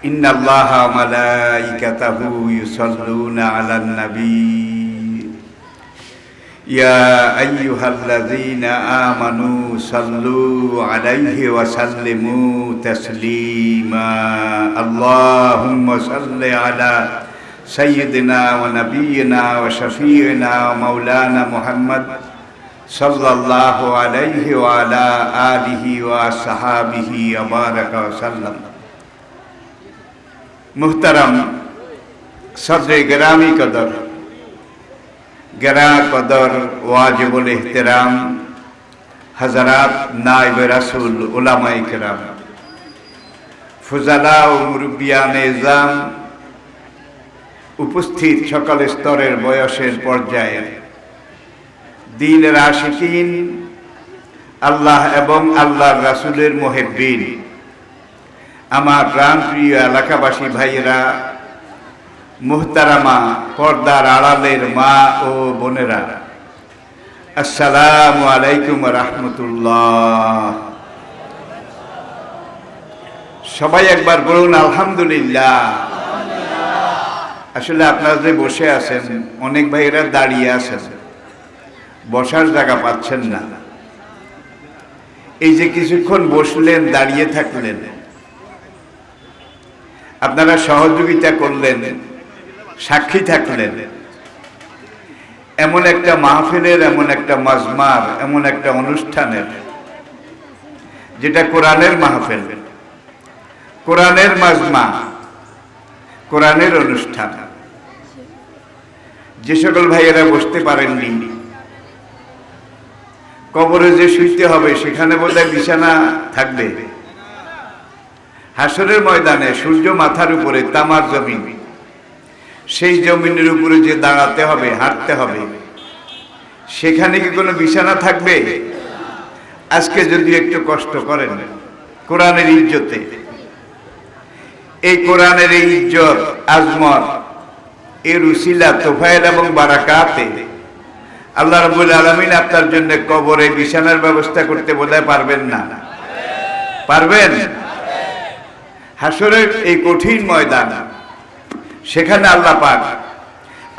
ইন্নাল্লাহা ওয়া মালাইকাতাহু ইউসাল্লুনা আলান নবী ইয়া আইয়ুহাল্লাযীনা আমানু সাল্লু আলাইহি ওয়া সাল্লিমু তাসলিমা আল্লাহুম্মা সাল্লি আলা সাইয়্যিদিনা ওয়া নাবিয়িনা ওয়া শাফিঈনা ওয়া মাওলানা মুহাম্মদ সাল্লাল্লাহু আলাইহি ওয়া আলা আলিহি ওয়া আসহাবিহি ওয়া বারাকা ওয়া সাল্লাম। मुहतरम सदर गिरामी कदर गिरा कदर वाजिबुल एहतराम हजरात नाइब रसूल उलमाए किराम फुजाला ও মুরব্বিয়ানে ইজাম উপস্থিত সকল স্তরের বয়সের পর্যায়ের দ্বীনের আশিকিন আল্লাহ এবং আল্লাহর রাসূলের মুহিব্বিন আমার প্রাণপ্রিয় এলাকাবাসী ভাইয়েরা, মুহতারামা পর্দার আড়ালের মা ও বোনেরা, আসসালামু আলাইকুম ওয়া রাহমাতুল্লাহ। সবাই একবার বলুন আলহামদুলিল্লাহ। আসলে আপনারা যে বসে আছেন, অনেক ভাইয়েরা দাঁড়িয়ে আছেন, বসার জায়গা পাচ্ছেন না। এই যে কিছুক্ষণ বসলেন, দাঁড়িয়ে থাকলেন, আপনারা সহযোগিতা করলেন, সাক্ষী থাকলেন, এমন একটা মাহফিলের, এমন একটা মাজমার, এমন একটা অনুষ্ঠানের, যেটা কোরআনের মাহফিল, কোরআনের মাজমা, কোরআনের অনুষ্ঠান। যে সকল ভাইয়েরা বসতে পারেননি, কবরে যে শুইতে হবে সেখানে বোধহয় বিছানা থাকবে। হাসরের ময়দানে সূর্য মাথার উপরে তামার জমিন, সেই জমিনের উপরে যে দাঁড়াতে হবে, হাঁটতে হবে, সেখানে কি কোনো বিছানা থাকবে? আজকে যদি একটু কষ্ট করেন কোরআনের ইজ্জতে, এই কোরআনের এই ইজ্জত আজমত, এর উসিলা তোফায়েল এবং বারাকাতে আল্লাহ রাব্বুল আলামিন আপনার জন্য কবরে বিছানার ব্যবস্থা করতে বোধহয় পারবেন না? পারবেন? হাসরের এই কঠিন ময়দান, সেখানে আল্লাহ পাক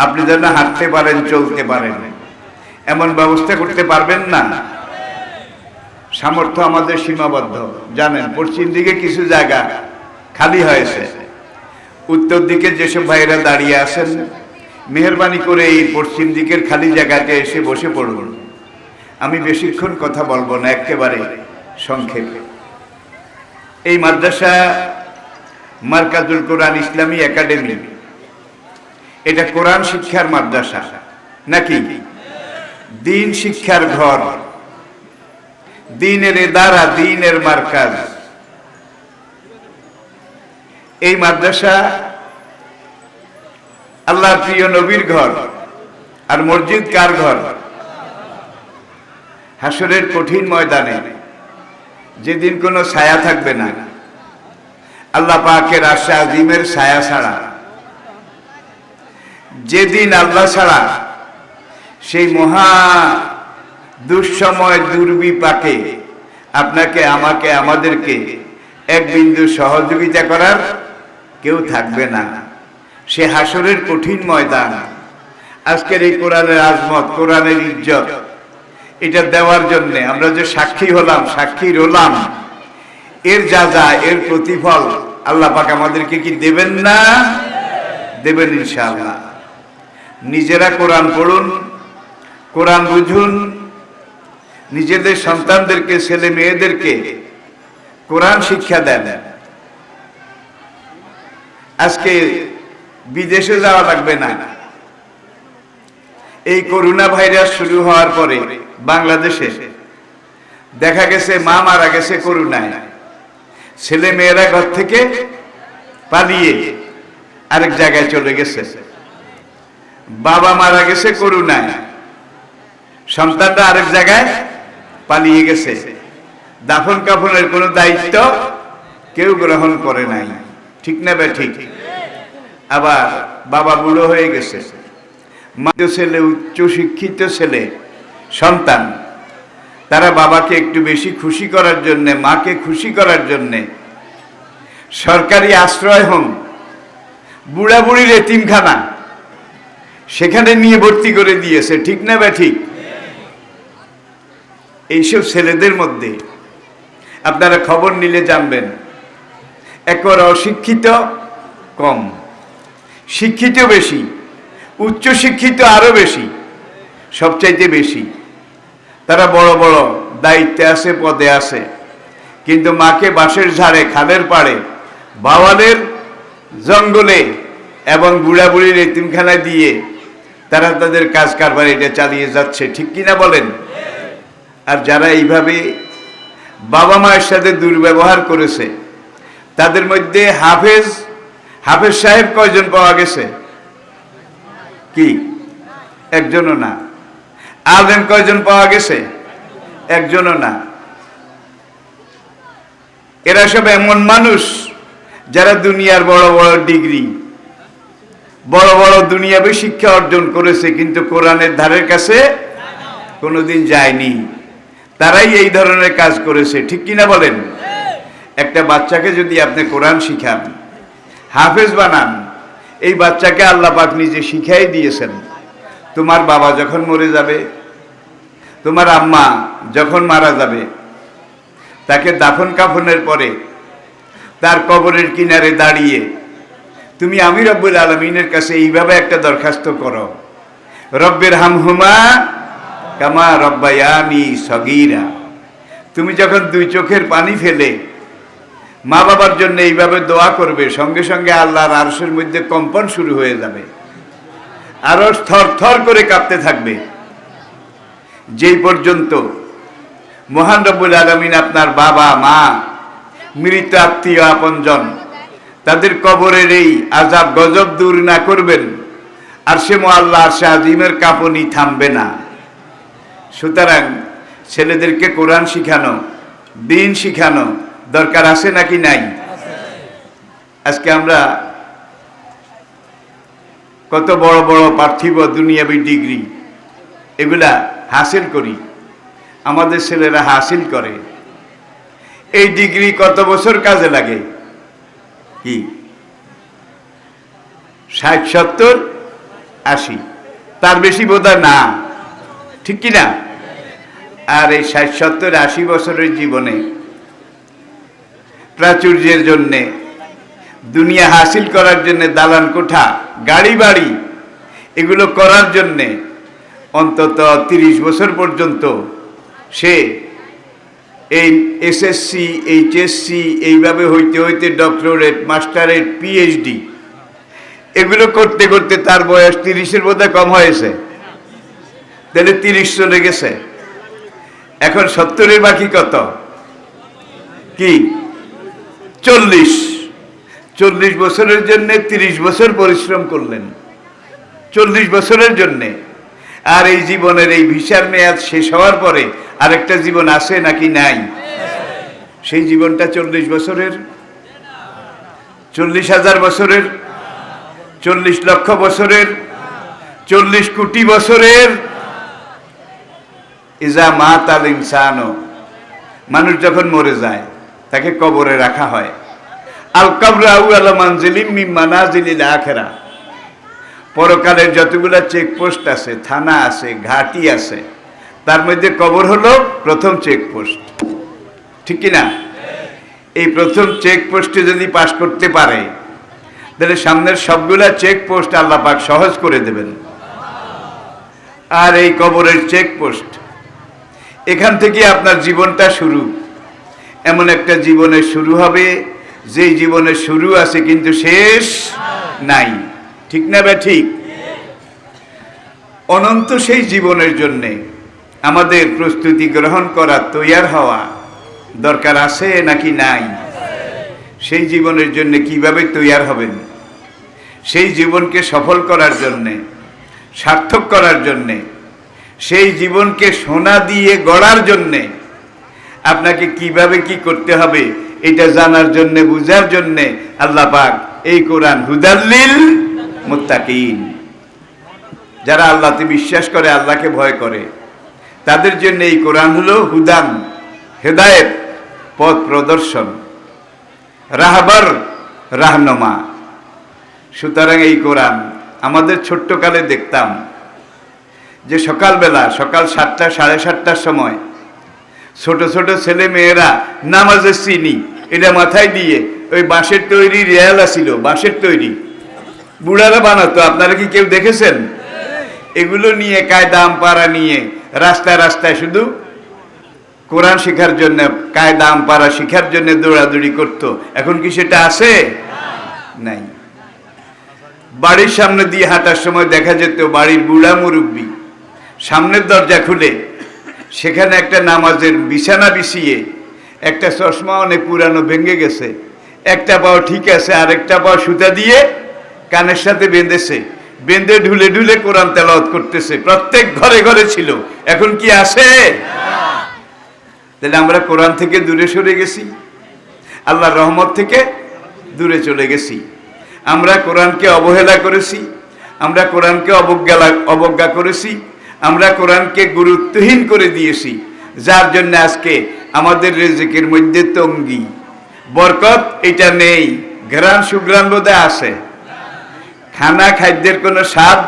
আপনি যেন হাঁটতে পারেন, চলতে পারেন, এমন ব্যবস্থা করতে পারবেন না? সামর্থ্য আমাদের সীমাবদ্ধ। জানেন, পশ্চিম দিকে কিছু জায়গা খালি হয়েছে, উত্তর দিকে যেসব ভাইয়েরা দাঁড়িয়ে আছেন, মেহরবানি করে এই পশ্চিম দিকের খালি জায়গাতে এসে বসে পড়ুন। আমি বেশিক্ষণ কথা বলবো না, একেবারে সংক্ষেপে। এই মাদ্রাসা মারকাজুল কোরআন ইসলামী একাডেমি, এটা কোরআন শিক্ষার মাদ্রাসা নাকি? দিন শিক্ষার ঘর, দিনের ইদারা, দিনের মারকাজ। এই মাদ্রাসা আল্লাহর প্রিয় নবীর ঘর। আর মসজিদ কার ঘর? হাসরের কঠিন ময়দানে যেদিন কোনো ছায়া থাকবে না, আল্লাহ পাকের আরশে আজিমের ছায়া ছাড়া, যেদিন আল্লাহ ছাড়া সেই মহা দুঃসময় দুর্বিপাকে আপনাকে, আমাকে, আমাদেরকে এক বিন্দু সহযোগিতা করার কেউ থাকবে না, সে হাসরের কঠিন ময়দান। আজকের এই কোরআনের আজমত, কোরআনের ইজ্জত, এটা দেওয়ার জন্য আমরা যে সাক্ষী হলাম, সাক্ষী রলাম, এর যা যা, এর প্রতিফল আল্লাহ পাক আমাদেরকে কি দেবেন না? দেবেন ইনশাআল্লাহ। নিজেরা কোরআন পড়ুন, কোরআন বুঝুন, নিজেদের সন্তানদেরকে, ছেলে মেয়েদেরকে কোরআন শিক্ষা দেন। আজকে বিদেশে যাওয়া লাগবে না। এই করোনা ভাইরাস শুরু হওয়ার পরে বাংলাদেশে দেখা গেছে মা মারা গেছে করোনায়, ছেলে মেয়েরা ঘর থেকে পালিয়ে আরেক জায়গায় চলে গেছে। বাবা মারা গেছে করোনায়, সন্তানরা আরেক জায়গায় পালিয়ে গেছে। দাফন কাফনের কোনো দায়িত্ব কেউ গ্রহণ করে নাই, ঠিক না বে ঠিক? আবার বাবা বুড়ো হয়ে গেছে, মা ছেলে, উচ্চ শিক্ষিত ছেলে সন্তান, তারা বাবাকে একটু বেশি খুশি করার জন্যে, মাকে খুশি করার জন্যে সরকারি আশ্রয় হোম, বুড়া বুড়ির এতিমখানা, সেখানে নিয়ে ভর্তি করে দিয়েছে, ঠিক না বা ঠিক? এইসব ছেলেদের মধ্যে আপনারা খবর নিলে জানবেন, একেবারে অশিক্ষিত কম, শিক্ষিত বেশি, উচ্চ শিক্ষিত আরো বেশি, সবচাইতে বেশি। তারা বড় বড় দায়িত্বে আছে, পদে আছে, কিন্তু মাকে বাঁশের ঝাড়ে, খালের পাড়ে, বাওয়ালের জঙ্গলে এবং বুড়া বুড়ির এতিমখানায় দিয়ে তারা তাদের কাজ কারবার এটা চালিয়ে যাচ্ছে, ঠিক কিনা বলেন? আর যারা এইভাবে বাবা মায়ের সাথে দুর্ব্যবহার করেছে, তাদের মধ্যে হাফেজ সাহেব কয়জন পাওয়া গেছে? কি একজনও না। আলেম কয়জন পাওয়া গেছে? একজনও না। এরা সব এমন মানুষ যারা দুনিয়ার বড় বড় ডিগ্রি, বড় বড় দুনিয়াবী শিক্ষা অর্জন করেছে, কিন্তু কোরআনের ধারের কাছে কোনোদিন যায়নি। তারাই এই ধরনের কাজ করেছে, ঠিক কিনা বলেন? একটা বাচ্চাকে যদি আপনি কোরআন শিখান, হাফেজ বানান, এই বাচ্চাকে আল্লাহ পাক নিজে শিখাই দিয়েছেন। তোমার বাবা যখন মরে যাবে, তোমার আম্মা যখন মারা যাবে, তাকে দাফন কাফনের পরে তার কবরের কিনারে দাঁড়িয়ে তুমি আমি রব্বুল আলামিনের কাছে এইভাবে একটা দরখাস্ত করো, রব্বির হামহুমা কামা রব্বায়ানি সগীরা। তুমি যখন দুই চোখের পানি ফেলে মা বাবার জন্য এইভাবে দোয়া করবে, সঙ্গে সঙ্গে আল্লাহর আরশের মধ্যে কম্পন শুরু হয়ে যাবে, আরশ থর থর করে কাঁপতে থাকবে। যেই পর্যন্ত মহান রব্বুল আলামিন আপনার বাবা মা, মৃত আত্মীয় আপনজন, তাদের কবরের এই আযাব গজব দূর না করবেন, আরশে মুআল্লা, আরশে আজিমের কাঁপুনি থামবে না। সুতরাং ছেলেদেরকে কোরআন শিখানো, দিন শিখানো দরকার আছে নাকি নাই? আজকে আমরা কত বড় বড় পার্থিব দুনিয়াবী ডিগ্রি এগুলা হাসিল করি, আমাদের ছেলেরা হাসিল করে। এই ডিগ্রি কত বছর কাজে লাগে? কি 60, 70, 80, তার বেশি বোধহয় না, ঠিক কিনা? আর এই 60, 70, 80 বছরের জীবনে প্রাচুর্যের জন্যে, দুনিয়া হাসিল করার জন্যে, দালান কোঠা, গাড়ি বাড়ি এগুলো করার জন্যে অন্তত 30 বছর পর্যন্ত সে এই এসএসসি, এইচএসসি এইভাবে হইতে হইতে ডক্টরেট, মাস্টারেট, পিএইচডি এগুলো করতে করতে তার বয়স 30-এর বোধহয় কম হয়েছে। তাহলে 30 চলে গেছে, এখন 70-এর বাকি কত? কি 40 বছরের জন্য 30 বছর পরিশ্রম করলেন, 40 বছরের জন্যে। আর এই জীবনের এই ভিসার মেয়াদ শেষ হওয়ার পরে আরেকটা জীবন আছে নাকি নাই? সেই জীবনটা 40 বছরের, 40,000 বছরের, 40 লক্ষ বছরের, 40 কোটি বছরের। ইজা মাতাল ইনসানো, মানুষ যখন মরে যায় তাকে কবরে রাখা হয়। আল কবর আউয়াল মানজিলিম মিন মানাজিলিল আখিরা, পরকালের যতগুলা চেকপোস্ট আছে, থানা আছে, ঘাটি আছে, তার মধ্যে কবর হলো প্রথম চেকপোস্ট, ঠিক কিনা? এই প্রথম চেকপোস্টে যদি পাস করতে পারে, তাহলে সামনের সবগুলা চেকপোস্ট আল্লাহ পাক সহজ করে দেবেন। আর এই কবরের চেকপোস্ট, এখান থেকে আপনার জীবনটা শুরু। এমন একটা জীবনের শুরু হবে যেই জীবনের শুরু আছে কিন্তু শেষ নাই, ঠিক না বে ঠিক? অনন্ত সেই জীবনের জন্যে আমাদের প্রস্তুতি গ্রহণ করা, তৈয়ার হওয়া দরকার আছে নাকি নাই? সেই জীবনের জন্য কিভাবে তৈয়ার হবেন, সেই জীবনকে সফল করার জন্যে, সার্থক করার জন্যে, সেই জীবনকে সোনা দিয়ে গড়ার জন্যে আপনাকে কিভাবে কি করতে হবে এটা জানার জন্য, বুঝার জন্য আল্লাহ পাক এই কোরআন হুদাল্লিল মুত্তাকিন, যারা আল্লাহতে বিশ্বাস করে, আল্লাহকে ভয় করে, তাদের জন্য এই কোরআন হলো হুদান, হেদায়েত, পথ প্রদর্শন। রাহবার রাহনুমা। সুতরাং এই কোরআন আমাদের ছোট্টকালে দেখতাম যে সকালবেলা সকাল 7টা 7:30টার সময় ছোট ছোট ছেলে মেয়েরা নামাজের চিনি এটা মাথায় দিয়ে ওই বাঁশের তৈরি রেয়ালা ছিল, বাঁশের তৈরি বুড়ারা বানাতো। আপনারা কি কেউ দেখেছেন? এগুলো নিয়ে কায়দা আমপারা নিয়ে রাস্তায় রাস্তায় শুধু কোরআন শেখার জন্য, কায়দা আমপারা শেখার জন্য দৌড়াদৌড়ি করতো। এখন কি সেটা আছে? নাই। বাড়ির সামনে দিয়ে হাঁটার সময় দেখা যেত বাড়ির বুড়া মুরব্বী সামনের দরজা খুলে সেখানে একটা নামাজের বিছানা বিছিয়ে একটা চশমা অনেক পুরানো ভেঙে গেছে, একটা পাও ঠিক আছে, আরেকটা পাও সুতা দিয়ে কানের সাথে বেঁধেছে, বেঁধে ঢুলে ঢুলে কোরআন তেলাওয়াত করতেছে। প্রত্যেক ঘরে ঘরে ছিল। এখন কি আছে? তাহলে আমরা কোরআন থেকে দূরে সরে গেছি, আল্লাহর রহমত থেকে দূরে চলে গেছি। আমরা কোরআনকে অবহেলা করেছি, আমরা কোরআনকে অবজ্ঞা করেছি, আমরা কোরআনকে গুরুত্বহীন করে দিয়েছি, যার জন্য আজকে আমাদের রিজিকের মধ্যে তঙ্গি, বরকত এটা নেই। ঘ্রাণ সুঘ্রাণ বোধে আছে, খানা খাদ্যের কোনো স্বাদ,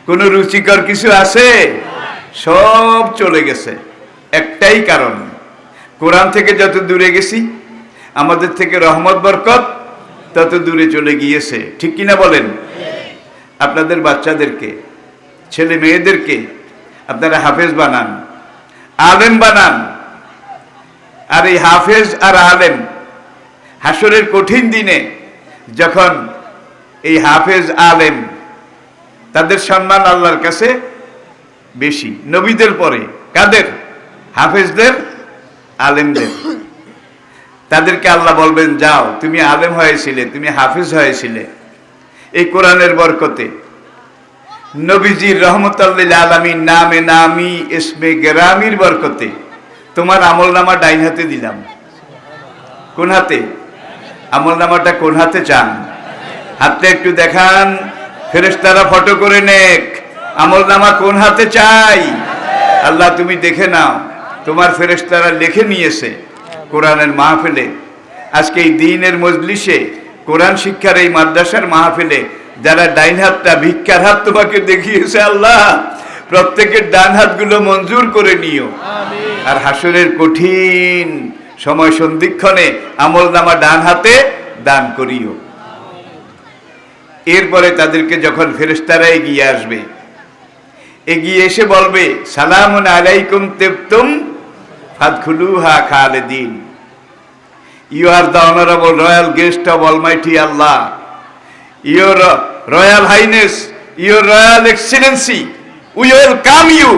কোনো রুচিকর কিছু আছে? সব চলে গেছে। একটাই কারণ, কোরআন থেকে যত দূরে গেছি আমাদের থেকে রহমত বরকত তত দূরে চলে গিয়েছে। ঠিক কিনা বলেন? আপনাদের বাচ্চাদেরকে, ছেলে মেয়েদেরকে আপনারা হাফেজ বানান, আলেম বানান। আর এই হাফেজ আর আলেম হাসরের কঠিন দিনে যখন এই হাফেজ আলেম, তাদের সম্মান আল্লাহর কাছে বেশি নবীদের পরে। কাদের? হাফেজদের, আলেমদের। তাদেরকে আল্লাহ বলবেন, যাও, তুমি আলেম হয়েছিলে, তুমি হাফেজ হয়েছিলে, এই কোরআনের বরকতে, নবীজির রহমতুল লিল আলামিন নামে নামি ইসমে গেরামির বরকতে তোমার আমলনামা ডাইন হাতে দিলাম। কোন হাতে? আমলনামাটা কোন হাতে চান? হাতে একটু দেখান, ফেরেশতারা ফটো করে নেক। আমলনামা কোন হাতে চাই? আল্লাহ তুমি দেখে নাও, তোমার ফেরেশতারা লিখে নিয়েছে কোরআনের মাহফিলে। আজকে এই দ্বীনের মজলিসে, কোরআন শিক্ষার এই মাদ্রাসার মাহফিলে যারা ডাইন হাতটা, ভিক্ষার হাত তোমাকে দেখিয়েছে, আল্লাহ প্রত্যেকের ডান হাতগুলো মঞ্জুর করে নিও। আর হাসরের কঠিন সময় সন্ধিক্ষণে আমলনামা ডান হাতে দান করিও। এরপরে তাদেরকে যখন ফেরেশতারা এগিয়ে আসবে, এগিয়ে এসে বলবে, সালামুন আলাইকুম তিবতুম ফাদখুলুহা খালিদিন। You are the honorable royal guest of Almighty Allah. Your Royal Highness, Your Royal Excellency, we welcome you.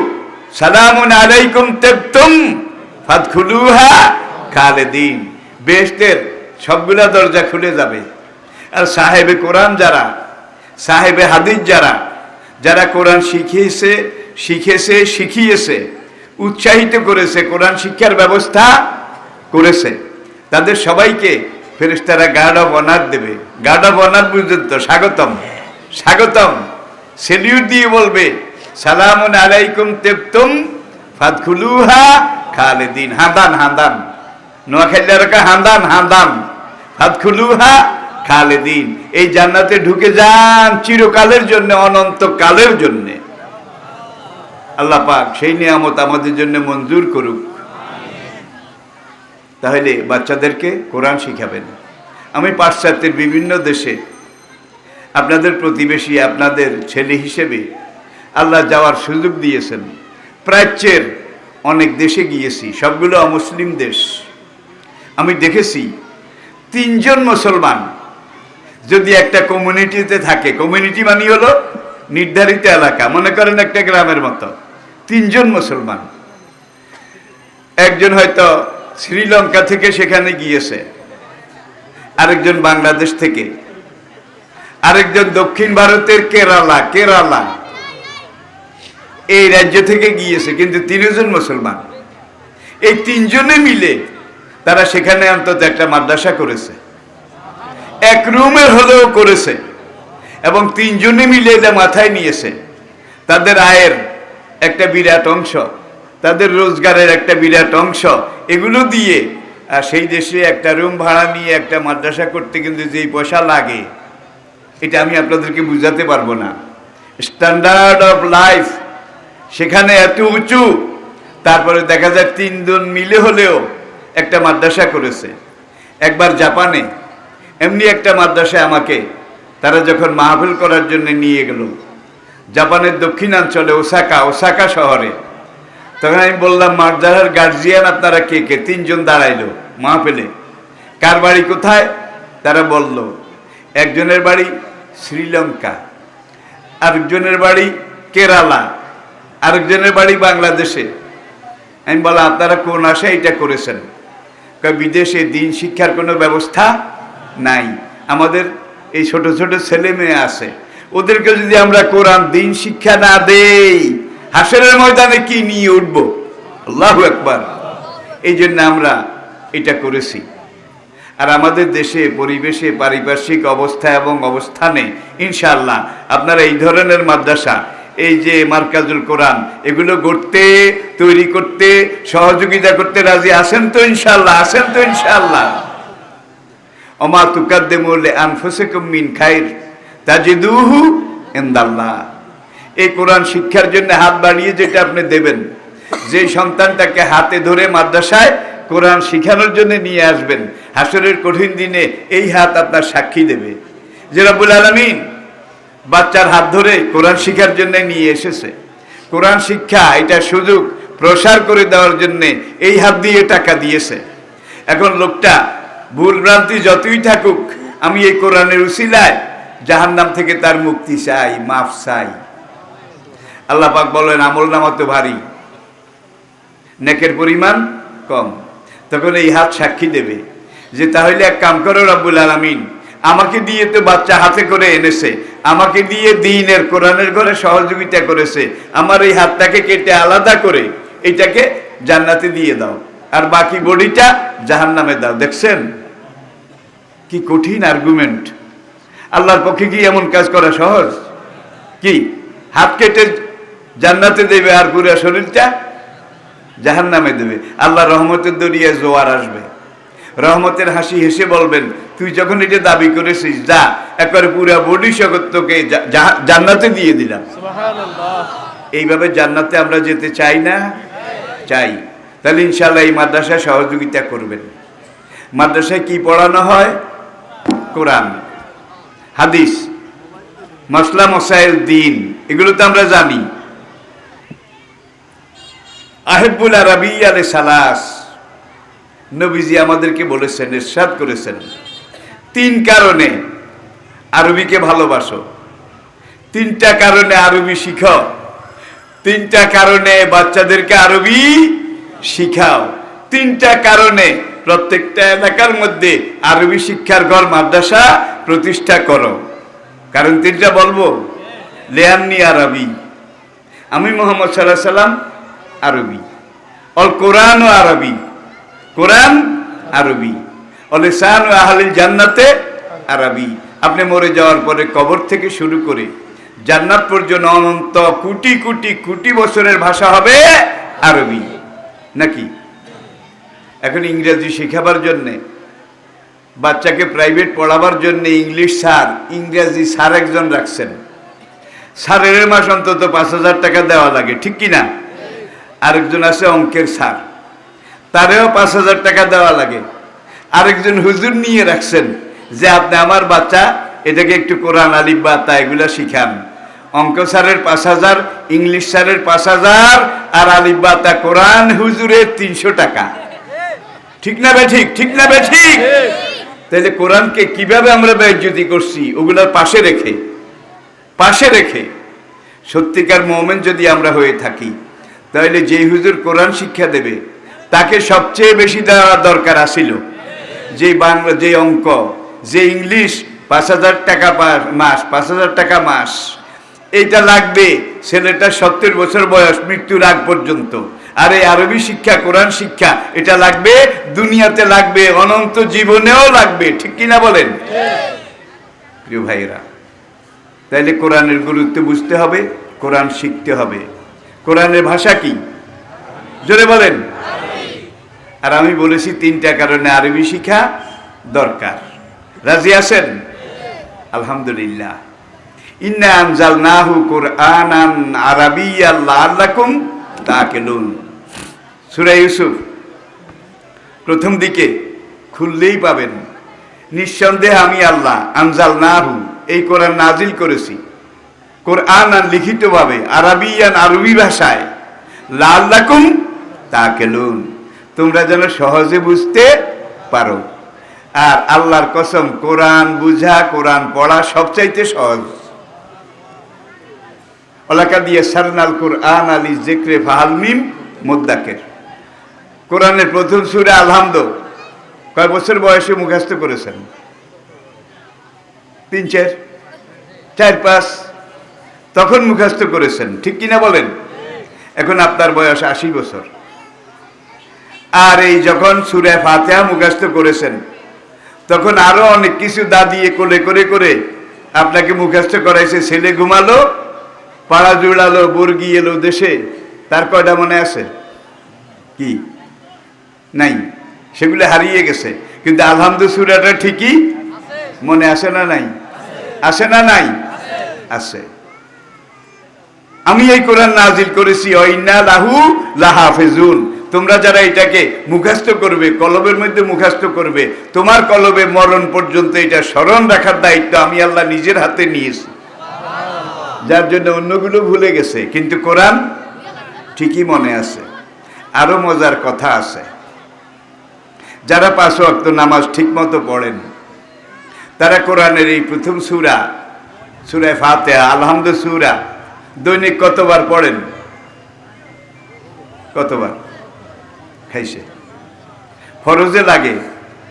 Salamun alaykum tibtum fadkhuluha khalidin. বেহেশতের সবগুলা দরজা খুলে যাবে। আর সাহেবে কোরআন যারা, সাহেবে হাদিস যারা, যারা কোরআন শিখিয়েছে, উৎসাহিত করেছে, কোরআন শিক্ষার ব্যবস্থা করেছে, তাদের সবাইকে ফেরেশতারা গার্ড অফ অনার দেবে। গার্ড অফ অনার বুঝলেন তো? স্বাগতম, স্বাগতম, সেলিউট দিয়ে বলবে, সালামুন আলাইকুম তিবতুম ফাদখুলুহা খালিদিন। হাঁদান, হাঁদান, নোয়াখালীর হাঁদান, হাঁদান, ফাদখুলুহা খালিদিন। এই জান্নাতে ঢুকে যান চিরকালের জন্য, অনন্তকালের জন্য। আল্লাহ পাক সেই নিয়ামত আমাদের জন্য মঞ্জুর করুক। তাহলে বাচ্চাদেরকে কোরআন শিখাবেন। আমি পাশ্চাত্যের বিভিন্ন দেশে আপনাদের প্রতিবেশী, আপনাদের ছেলে হিসেবে আল্লাহ যাওয়ার সুযোগ দিয়েছেন। প্রাচ্যের অনেক দেশে গিয়েছি, সবগুলো অমুসলিম দেশ। আমি দেখেছি 3 জন মুসলমান যদি একটা কমিউনিটিতে থাকে, কমিউনিটি মানে হলো নির্ধারিত এলাকা, মনে করেন একটা গ্রামের মতো, 3 জন মুসলমান, একজন হয়তো শ্রীলঙ্কা থেকে সেখানে গিয়েছে, আরেকজন বাংলাদেশ থেকে, আরেকজন দক্ষিণ ভারতের কেরালা এই রাজ্য থেকে গিয়েছে, কিন্তু 3 জন মুসলমান। এই 3 জনে মিলে তারা সেখানে অন্তত একটা মাদ্রাসা করেছে, এক রুমের হলেও করেছে, এবং 3 জনে মিলে এটা মাথায় নিয়েছে। তাদের আয়ের একটা বিরাট অংশ, তাদের রোজগারের একটা বিরাট অংশ এগুলো দিয়ে আর সেই দেশে একটা রুম ভাড়া নিয়ে একটা মাদ্রাসা করতে কিন্তু যেই পয়সা লাগে এটা আমি আপনাদেরকে বুঝাতে পারবো না। স্ট্যান্ডার্ড অফ লাইফ সেখানে এত উঁচু, তারপরে দেখা যায় 3 জন মিলে হলেও একটা মাদ্রাসা করেছে। একবার জাপানে এমনি একটা মাদ্রাসায় আমাকে তারা যখন মাহফিল করার জন্য নিয়ে গেল, জাপানের দক্ষিণাঞ্চলে ওসাকা শহরে, তখন আমি বললাম মাদ্রাসার গার্জিয়ান আপনারা কে কে? 3 জন দাঁড়াইলো মাহফিলে। কার বাড়ি কোথায়? তারা বলল একজনের বাড়ি শ্রীলঙ্কা, আরেকজনের বাড়ি কেরালা, আরেকজনের বাড়ি বাংলাদেশে। আমি বললাম আপনারা কোন আশায় এটা করেছেন? বিদেশে দিন শিক্ষার কোনো ব্যবস্থা নাই, আমাদের এই ছোট ছোট ছেলে মেয়ে আছে, ওদেরকে যদি আমরা কোরআন দিন শিক্ষা না দেই হাসরের ময়দানে কি নিয়ে উঠব? আল্লাহু আকবার। এই জন্য আমরা এটা করেছি। আর আমাদের দেশে পরিবেশে পারিপার্শ্বিক অবস্থা এবং অবস্থানে ইনশাআল্লাহ আপনারা এই ধরনের মাদ্রাসা, এই যে মার্কাজুল কোরআন, এগুলো গড়তে, তৈরি করতে, সহযোগিতা করতে রাজি আছেন তো ইনশাআল্লাহ? আছেন তো ইনশাআল্লাহ? ওমা তুকাদ্দিমু লিআনফুসিকুম মিন খাইর তাজিদুহু ইনদাল্লাহ। এই কোরআন শিক্ষার জন্য হাত বাড়িয়ে যেটা আপনি দেবেন, যে সন্তানটাকে হাতে ধরে মাদ্রাসায় কোরআন শিখানোর জন্য নিয়ে আসবেন, হাসরের কঠিন দিনে এই হাত আপনার সাক্ষী দেবে যে রব্বুল আলামিন বাচ্চার হাত ধরে কোরআন শিক্ষার জন্য নিয়ে এসেছে। কোরআন শিক্ষা এটা সুযোগ প্রসার করে দেওয়ার জন্য এই হাত দিয়ে টাকা দিয়েছে। এখন লোকটা ভুল ভ্রান্তি যতই থাকুক, আমি এই কোরআনের উসিলায় জাহান্নাম থেকে তার মুক্তি চাই, মাফ চাই। আল্লাহ পাক বলেন আমলনামা তো ভারী, নেকের পরিমাণ কম। তখন এই হাত সাক্ষী দেবে যে তাহলে এক কাম করো রব্বুল আলামিন, আমাকে দিয়ে তো বাচ্চা হাতে করে এনেছে, আমাকে দিয়ে দ্বীনের কোরআনের ঘরে সহযোগিতা করেছে, আমার এই হাতটাকে কেটে আলাদা করে এটাকে জান্নাতে দিয়ে দাও, আর বাকি বডিটা জাহান্নামে দাও। দেখছেন কি কঠিন আর্গুমেন্ট? আল্লাহর পক্ষে কি এমন কাজ করা সহজ? কি হাত কেটে জান্নাতে দেবে আর পুরো শরীরটা জাহান্নামে দেবে? আল্লাহ রহমতের দরিয়ায় জোয়ার আসবে, রহমতের হাসি হেসে বলবেন তুই যখন এটা দাবি করেছিস যা, একবারে পুরো বডি জগৎ তোকে জান্নাতে দিয়ে দিলাম। এইভাবে জান্নাতে আমরা যেতে চাই না? চাই। তাহলে ইনশাআল্লাহ এই মাদ্রাসায় সহযোগিতা করবেন। মাদ্রাসায় কি পড়ানো হয়? কোরআন, হাদিস, মাসলা মাসাইল দ্বীন, এগুলো তো আমরা জানি। আহিব্বুল আরাবিয়্যা লিসালাস, নবীজি আমাদেরকে বলেছেন, ইরশাদ করেছেন 3 কারণে আরবিকে ভালোবাসো, 3টা কারণে আরবি শিখো, 3টা কারণে বাচ্চাদেরকে আরবি শিখাও, 3টা কারণে প্রত্যেকটা এলাকার মধ্যে আরবি শিক্ষার ঘর মাদ্রাসা প্রতিষ্ঠা করো। কারণ 3টা বলবো। লিআন্নি আরবি, আমি মুহাম্মদ সাল্লাল্লাহু আলাইহি সাল্লাম আরবি, অল কোরআন ও আরবি, কোরআন আরবি, অলিসান ও আহলিল জান্নাতে আরবি। আপনি মরে যাওয়ার পরে কবর থেকে শুরু করে জান্নাত পর্যন্ত অনন্ত কোটি কোটি কোটি বছরের ভাষা হবে আরবি। নাকি এখন ইংরেজি শেখাবার জন্যে, বাচ্চাকে প্রাইভেট পড়াবার জন্য ইংলিশ স্যার, ইংরেজি স্যার একজন রাখছেন, স্যারের মাস অন্তত 5,000 টাকা দেওয়া লাগে, ঠিক কিনা? আরেকজন আছে অঙ্কের স্যার, তারেও 5,000 টাকা দেওয়া লাগে। আরেকজন হুজুর নিয়ে রাখছেন যে আপনি আমার বাচ্চা এটাকে একটু কোরআন আলিফ বা তা এগুলা শিখান। অঙ্ক স্যারের 5,000, ইংলিশ স্যারের 5,000, আর আলিফ বা তা কোরআন হুজুরের 300 টাকা। ঠিক না বে ঠিক? ঠিক না বে ঠিক? তাহলে কোরআনকে কিভাবে আমরা বেইজ্জতি করছি? ওগুলার পাশে রেখে সত্যিকার মুমিন যদি আমরা হয়ে থাকি, তাহলে যে হুজুর কোরআন শিক্ষা দেবে তাকে সবচেয়ে বেশি দেওয়া দরকার আছিল যে বাংলা, যে অঙ্ক, যে ইংলিশ 5,000 টাকা মাস, 5,000 টাকা মাস, এইটা লাগবে ছেলেটা 70 বছর বয়স, মৃত্যুর আগ পর্যন্ত। আর এই আরবি শিক্ষা, কোরআন শিক্ষা, এটা লাগবে দুনিয়াতে, লাগবে অনন্ত জীবনেও লাগবে। ঠিক কিনা বলেন প্রিয় ভাইরা? তাইলে কোরআনের গুরুত্ব বুঝতে হবে, কোরআন শিখতে হবে। কোরআনের ভাষা কি? জোরে বলেন। আর আমি বলেছি 3টা কারণে আরবি শিখা দরকার। রাজি আছেন? আলহামদুলিল্লাহ। ইন্না আনজালনাহু কুরআনান আরাবিয়্যান লাআল্লাকুম তাকিলুন। সূরা ইউসুফ প্রথম দিকে খুললেই পাবেন, নিঃসন্দেহে আমি আল্লাহ আনজালনাহু, এই কোরআন নাজিল করেছি, কোরআনান লিখিতভাবে, আরাবিয়ান আরবি ভাষায়, লাআল্লাকুম তাকিলুন, তোমরা যেন সহজে বুঝতে পারো। আর আল্লাহর কসম, কোরআন বুঝা, কোরআন পড়া সবচাইতে সহজ। ওয়ালাকাদ ইয়াসসারনাল কুরআনা লিযিকরি ফাহাল মিন মুদ্দাকির। কোরআনের প্রথম সূরা আল-হামদ কয় বছর বয়সে মুখস্থ করেছেন? 3, 4, 4, 5 তখন মুখস্থ করেছেন, ঠিক কিনা বলেন? এখন আপনার বয়স 80 বছর। আর এই যখন সূরা ফাতিহা মুখস্থ করেছেন, তখন আরো অনেক কিছু দাদিয়ে কোলে করে করে আপনাকে মুখস্থ করাইছে। ছেলে ঘুমালো, পাড়া জুড়ালো, বর্গি এলো দেশে, তার কয়টা মনে আছে? কি নাই, সেগুলো হারিয়ে গেছে। কিন্তু আলহামদুলিল্লাহ সূরাটা ঠিকই মনে আসে না নাই? আসে না নাই? আছে। আমি এই কোরআন নাজিল করেছি, ওয়াইন্না লাহু লাহাফিজুন। তোমরা যারা এটাকে মুখস্থ করবে, কলবের মধ্যে মুখস্থ করবে, তোমার কলবে মরণ পর্যন্ত এটা স্মরণ রাখার দায়িত্ব আমি আল্লাহ নিজের হাতে নিয়েছি। যার জন্য অন্যগুলো ভুলে গেছে, কিন্তু কোরআন ঠিকই মনে আছে। আরো মজার কথা আছে, যারা 5 ওয়াক্ত নামাজ ঠিকমতো পড়েন, তারা কোরআনের এই প্রথম সূরা, সূরা ফাতিহা, আলহামদুলিল্লাহ সূরা দৈনিক কতবার পড়েন? কতবার? খাইছে? ফরজে লাগে,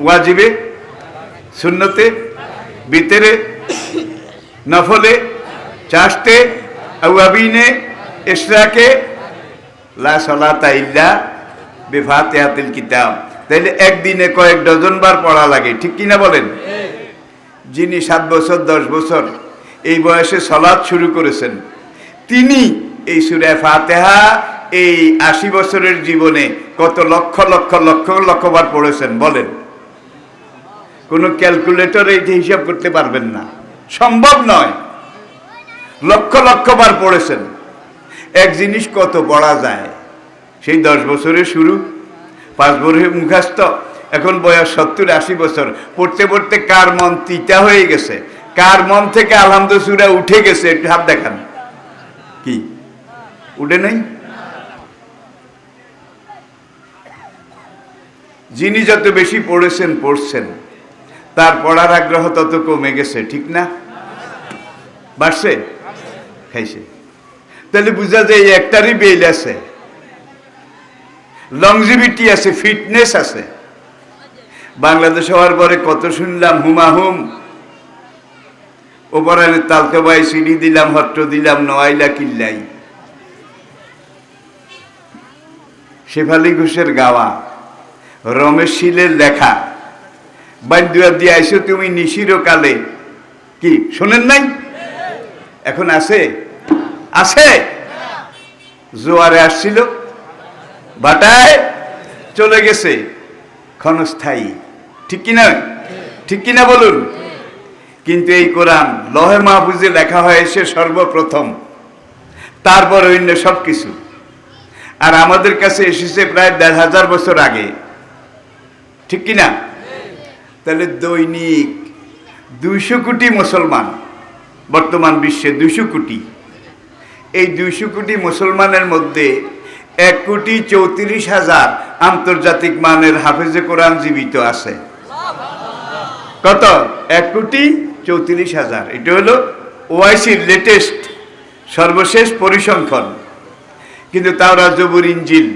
ওয়াজিবে, সুন্নতে, বিতরে, নফলে, চাশতে, আওয়াবিনে, ইশরাকে, লা সালাতা ইল্লা বিফাতিহাতিল কিতাব। তাইলে একদিনে কয়েক ডজন বার পড়া লাগে, ঠিক কিনা বলেন? যিনি 7 বছর 10 বছর এই বয়সে সালাত শুরু করেছেন, তিনি এই সূরা ফাতিহা এই 80 বছরের জীবনে কত লক্ষ লক্ষ লক্ষ লক্ষ বার পড়েছেন বলেন? কোনো ক্যালকুলেটরে এই হিসাব করতে পারবেন না, সম্ভব নয়। লক্ষ লক্ষ বার পড়েছেন। এক জিনিস কত পড়া যায়, সেই 10 বছরে শুরু, 5 বছরে মুখস্থ, এখন বয়স 70-80 বছর। পড়তে পড়তে কার মন তিতা হয়ে গেছে, কার মন থেকে আলহামদুলিল্লাহ সূরা উঠে গেছে, একটু হাত দেখান। কি উঠে নাই? যিনি যত বেশি পড়ছেন, তার পড়ার আগ্রহ তত কমে গেছে, ঠিক না? বাড়ছে? খাইছে? তাহলে বুঝা যায় একটারই বেল আছে, লংজিভিটি আছে, ফিটনেস আছে। বাংলাদেশ হওয়ার পরে কত শুনলাম হুমাহুম, ওপরানে তালকে বাই সিঁড়ি দিলাম, হট্ট দিলাম, নয়াইলা কিল্লাই। শেফালি ঘোষের গাওয়া, রমেশ শীলের লেখা, বান্দুয়া দিয়ে আইসো তুমি নিশির কালে, কি শোনেন নাই? এখন আছে? আছে? জোয়ারে আসছিল, বাটায় চলে গেছে, ক্ষণস্থায়ী, ঠিক কিনা? ঠিক কিনা বলুন? কিন্তু এই কোরআন লহে মাহফুজে লেখা হয়েছে সর্বপ্রথম, তারপর অন্য সব কিছু। আর আমাদের কাছে এসেছে প্রায় 1500 বছর আগে, ঠিক কিনা? তাহলে দৈনিক 200 কোটি মুসলমান, বর্তমান বিশ্বে 200 কোটি। এই 200 কোটি মুসলমানের মধ্যে 1,34,000 আন্তর্জাতিক মানের হাফেজে কোরআন জীবিত আছে। কত? 1,34,000। এটা হলো ওআইসির লেটেস্ট, সর্বশেষ পরিসংখ্যান। কিন্তু তাওরাত, জবুর, ইনজিল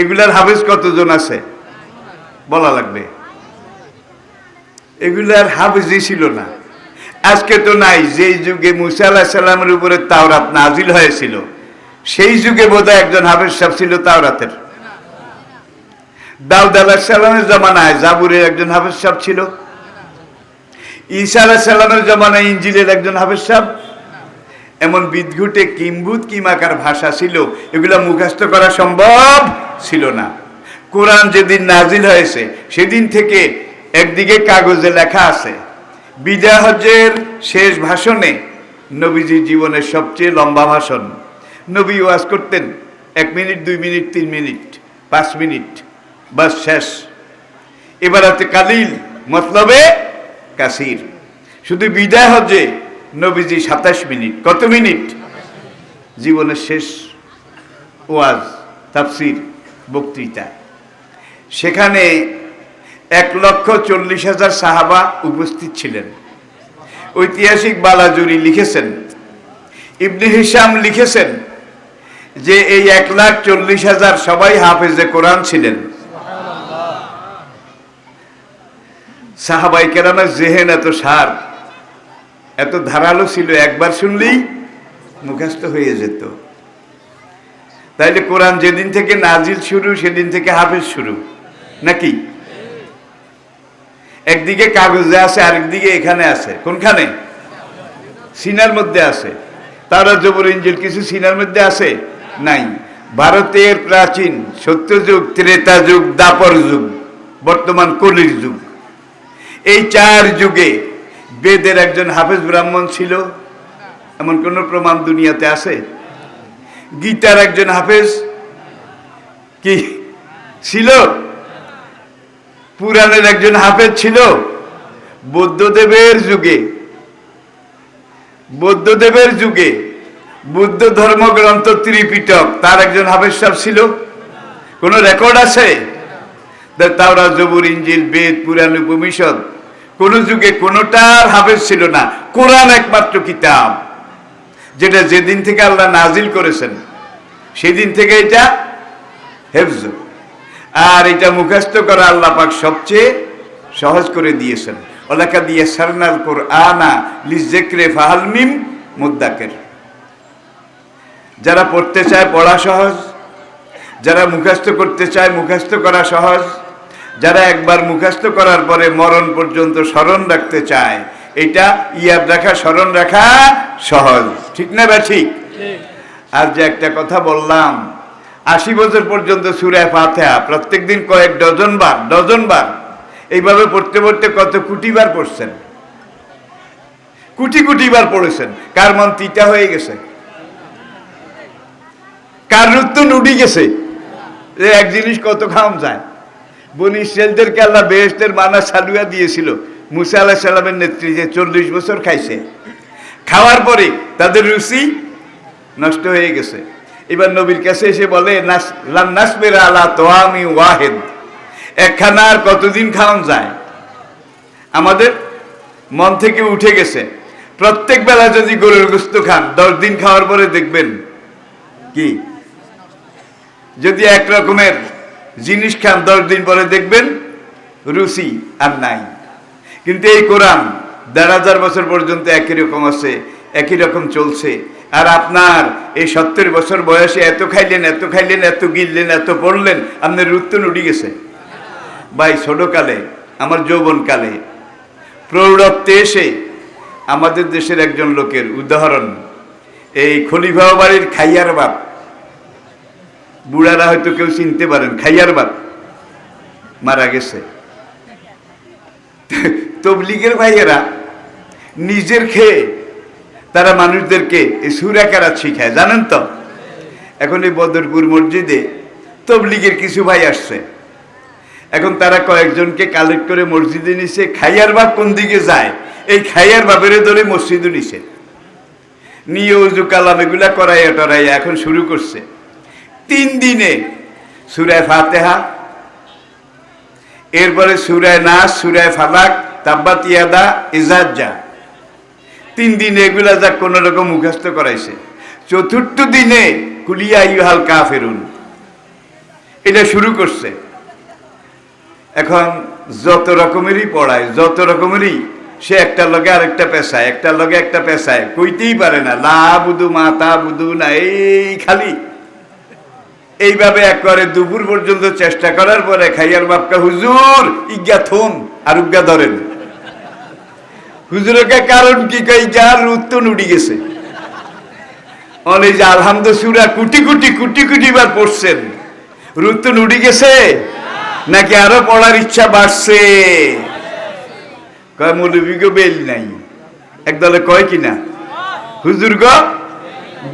এগুলার হাফেজ কতজন আছে বলা লাগবে। এগুলার হাফেজই ছিল না, আজকে তো নাই। যেই যুগে মুসা আলাইহিস সালামের উপরে তাওরাত নাজিল হয়েছিল, সেই যুগে বোধহয় একজন হাফেজ সাহেব ছিল তাওরাতের। দাউদ আলাইহিস সালামের জামানায় জাবুরের একজন হাফেজ সাহেব ছিল। ঈসা আলাইহিস সালামের জামানায় ইনজিলের একজন হাফেজ সাহেব। এমন বিদঘুটে কিম্বুত কিমাকার ভাষা ছিল, এগুলা মুখস্থ করা সম্ভব ছিল না। কোরআন যেদিন নাজিল হয়েছে সেদিন থেকে একদিকে কাগজে লেখা আছে বিদায় হজ্জের শেষ ভাষণে, নবীজির জীবনের সবচেয়ে লম্বা ভাষণ। নবী ওয়াজ করতেন 1 মিনিট, 2 মিনিট, 3 মিনিট, 5 মিনিট, বাস শেষ। ইবারাতে কালিল মতলবে কাসির। শুধু বিদায় হজ্জে নবীজি 27 মিনিট। কত মিনিট? জীবনের শেষ ওয়াজ, তাফসির, বক্তৃতা। সেখানে 1,40,000 সাহাবা উপস্থিত ছিলেন। ঐতিহাসিক বালাজুরি লিখেছেন, ইবনে হিশাম লিখেছেন যে এই 1,40,000 সবাই হাফেজে কোরআন ছিলেন। সাহাবায়ে কেরামের জেহেন এত সার, এত ধারালো ছিল, একবার শুনলেই মুখস্থ হয়ে যেত। তাইলে কোরআন যেদিন থেকে নাজিল শুরু সেদিন থেকে হাফেজ শুরু নাকি? একদিকে কাগজে আছে, আরেকদিকে এখানে আছে। কোনখানে? সিনার মধ্যে আছে। তাওরাত জবুর ইনজিল কিছু সিনার মধ্যে আছে? নাই। ভারতের প্রাচীন সত্যযুগ, ত্রেতা যুগ, দাপর যুগ, বর্তমান কলির যুগ, এই 4 যুগে বেদের একজন হাফেজ ব্রাহ্মণ ছিল, এমন কোন প্রমাণ দুনিয়াতে আছে? গীতার একজন হাফেজ কি ছিল? পুরাণের একজন হাফেজ ছিল। বুদ্ধদেবের যুগে বুদ্ধ ধর্মগ্রন্থ ত্রিপিটক, তার একজন হাফেজ সাহেব ছিল। কোন রেকর্ড আছে? তাওরাত জবুর ইনজিল বেদ পুরাণ উপনিষদ কোন যুগে কোনটার হাফেজ ছিল না। কোরআন একমাত্র কিতাব যেটা যেদিন থেকে আল্লাহ নাজিল করেছেন সেদিন থেকে এটা হেফজ, আর এটা মুখস্থ করা আল্লাহ পাক সবচেয়ে সহজ করে দিয়েছেন। ওয়ালাকাদ ইয়াসসারনাল কুরআনা লিযিকরি ফাহাল মিন মুদ্দাকির। যারা পড়তে চায় পড়া সহজ, যারা মুখস্থ করতে চায় মুখস্থ করা সহজ, যারা একবার মুখস্থ করার পরে মরণ পর্যন্ত স্মরণ রাখতে চায়, এটা ইয়াদ রাখা, স্মরণ রাখা সহজ। ঠিক না বা ঠিক? আর যে একটা কথা বললাম, 80 বছর পর্যন্ত সূরা ফাতিহা প্রত্যেকদিন কয়েক ডজন বার এইভাবে পড়তে পড়তে কত কোটি বার পড়ছেন? কোটি বার পড়েছেন। কার মন তিতা হয়ে গেছে? কার রুত্ত নুডি গেছে? এক জিনিস কত খাওয়া যায়। বনি ইসরাইলদেরকে আল্লাহ বেহেশতের মানা সালুয়া দিয়েছিল মুসা আলাইহিস সালামের নেতৃত্বে। 40 বছর খাইছে। খাওয়ার পরে তাদের রুচি নষ্ট হয়ে গেছে। এবার নবীর কাছে এসে বলে, লান নাসবিরা আলা তাআমি ওয়াহিদ, একখানা আর কতদিন খাওয়া যায়? আমাদের মন থেকে উঠে গেছে। প্রত্যেক বেলা যদি গরুর গোশত খান, 10 দিন খাওয়ার পরে দেখবেন কি, যদি এক রকমের জিনিস খান 10 দিন পরে দেখবেন রুচি আর নাই। কিন্তু এই কোরআন 1,500 বছর পর্যন্ত একই রকম আছে, একই রকম চলছে। আর আপনার এই 70 বছর বয়সে এত খাইলেন, এত গিললেন, এত পড়লেন, আপনার রুত্তন উঠে গেছে। ভাই, ছোটকালে আমার যৌবনকালে প্রৌঢ়ত্বে এসে আমাদের দেশের একজন লোকের উদাহরণ, এই খলিফা বাড়ির খাইয়ার বাপ, বুড়ারা হয়তো কেউ চিনতে পারেন, খাইয়ার বাপ মারা গেছে। তবলিগের ভাইয়েরা নিজের খেয়ে তারা মানুষদেরকে এই সূরা কেরাত শিখায়, জানেন তো? এখন এই বদরপুর মসজিদে তবলিগের কিছু ভাই আসছে। এখন তারা কয়েকজনকে কালেক্ট করে মসজিদে নিছে। খাইয়ার বাপ কোন দিকে যায়, এই খাইয়ার বাপের ধরে মসজিদও নিছে, নিয়ে উজু কালাম এগুলা করাইয়া টরাইয়া এখন শুরু করছে। 3 দিনে সূরা ফাতিহা, এরপরে সূরা নাস, সূরা ফালাক, তাব্বাত ইয়াদা, ইজাজ্জা, 3 দিনে এগুলা যা কোন রকম মুখস্থ করাইছে। 4র্থ দিনে কুলিয়া আইয়ুহাল কাফিরুন এটা শুরু করছে। এখন যত রকমেরই পড়ায়, যত রকমেরই, সে একটা লগে আরেকটা পেশায়, একটা লগে একটা পেশায়, কইতেই পারে না। লা বুদু মা তা বুদু না, এই খালি এইভাবে একবারে দুপুর পর্যন্ত চেষ্টা করার পরে খাইয়ার বাপকা, হুজুর ইজ্ঞা থুন আর উজ্ঞা ধরেন। হুজুরকে কারণ কি কই, যার উত্তন উঠি গেছে। অনেক যে আলহামদুলিল্লাহ সূরা কোটি বার পড়ছেন, রুত্তন উঠি গেছে। নাকি আরো পড়ার ইচ্ছা বাড়ছে? কয় মৌলবীগো বেল নাই, একদলে কয় কিনা হুজুর গো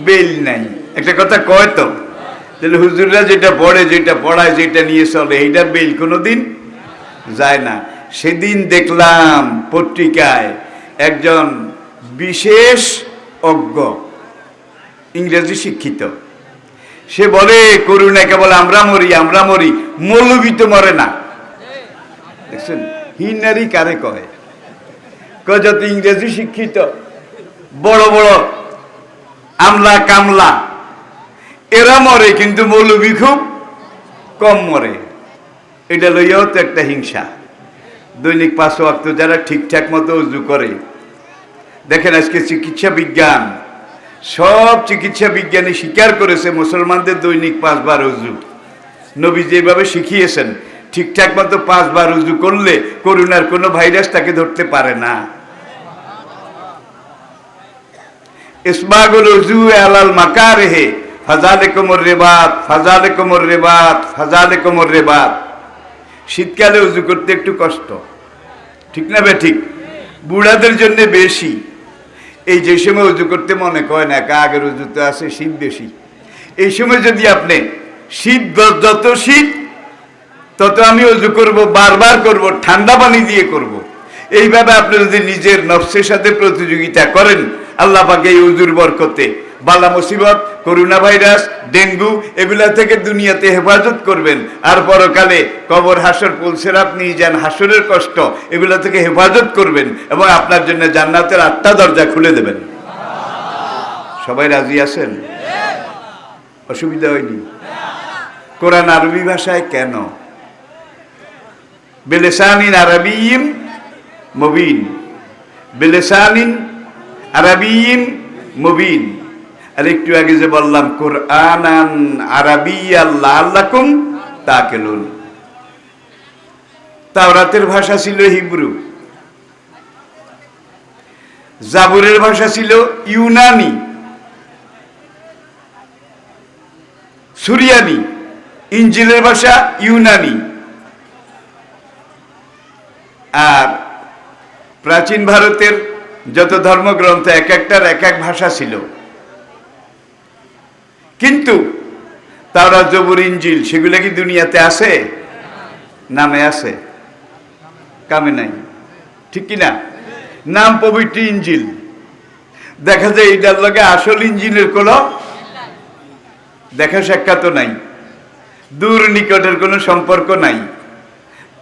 বেল নাই। একটা কথা কয় তো, তাহলে হুজুররা যেটা পড়ে, যেটা পড়ায়, যেটা নিয়ে চলে, এইটার বেল কোনোদিন যায় না। সেদিন দেখলাম পত্রিকায় একজন বিশেষ অজ্ঞ ইংরেজি শিক্ষিত, সে বলে করুণাকে বলে আমরা মরি, আমরা মরি, মৌলবী তো মরে না। দেখছেন হিনারি কারে কয়? যত ইংরেজি শিক্ষিত বড় বড় আমলা কামলা এরা মরে, কিন্তু মৌলবী খুব কম মরে। এটা লইয়াও তো একটা হিংসা। দৈনিক 5 ওয়াক্ত যারা ঠিকঠাক মতো উজু করে, দেখেন আজকে চিকিৎসা বিজ্ঞান, সব চিকিৎসা বিজ্ঞানী স্বীকার করেছে মুসলমানদের দৈনিক 5 বার উজু। নবী যেভাবে শিখিয়েছেন ঠিকঠাক মতো 5 বার উজু করলে করোনার কোনো ভাইরাস তাকে ধরতে পারে না। ইসবাগুল উজু আলাল মাকারিহি ফাযালিকুমুর রিবাত, ফাযালিকুমুর রিবাত, ফাযালিকুমুর রিবাত। শীতকালে উজু করতে একটু কষ্ট, ঠিক না বে ঠিক? বুড়াদের জন্য বেশি। এই যে সময় উজু করতে মনে কয় না, আগের উজুতে আছে শীত বেশি। এই সময় যদি আপনি শীত, যত শীত তত আমি উজু করব, বারবার করব, ঠান্ডা পানি দিয়ে করব, এইভাবে আপনি যদি নিজের নফসের সাথে প্রতিযোগিতা করেন, আল্লাহ পাক এই উজুর বরকতে বালা মুসিবত, করোনা ভাইরাস, ডেঙ্গু এগুলা থেকে দুনিয়াতে হেফাজত করবেন। আর পরকালে কবর, হাসর, পুলসিরাত নিয়ে যান, হাসরের কষ্ট, এগুলা থেকে হেফাজত করবেন এবং আপনার জন্য জান্নাতের 8টা দরজা খুলে দেবেন। সবাই রাজি আছেন? অসুবিধা হয়নি? কোরআন আরবি ভাষায় কেন? বিলিসানিন আরাবিয়্যিন মুবিন, বিলিসানিন আরাবিয়্যিন মুবিন। আর একটু আগে যে বললাম কুরআনান আরাবিয়্যান লাআল্লাকুম তাকিলুন। তাওরাতের ভাষা ছিল হিব্রু, জাবুরের ভাষা ছিল ইউনানি, সুরিয়ানি, ইঞ্জিলের ভাষা ইউনানি। আর প্রাচীন ভারতের যত ধর্মগ্রন্থ এক একটার এক এক ভাষা ছিল, কিন্তু তাওরাত, জবুর, ইঞ্জিল সেগুলো কি দুনিয়াতে আছে? নামে আছে, কামে নাই, ঠিক কিনা? নাম পবিত্র ইঞ্জিল, দেখা যায় এটার লগে আসল ইঞ্জিনের কোনো দেখা সাক্ষাৎ নাই, দূর নিকটের কোনো সম্পর্ক নাই।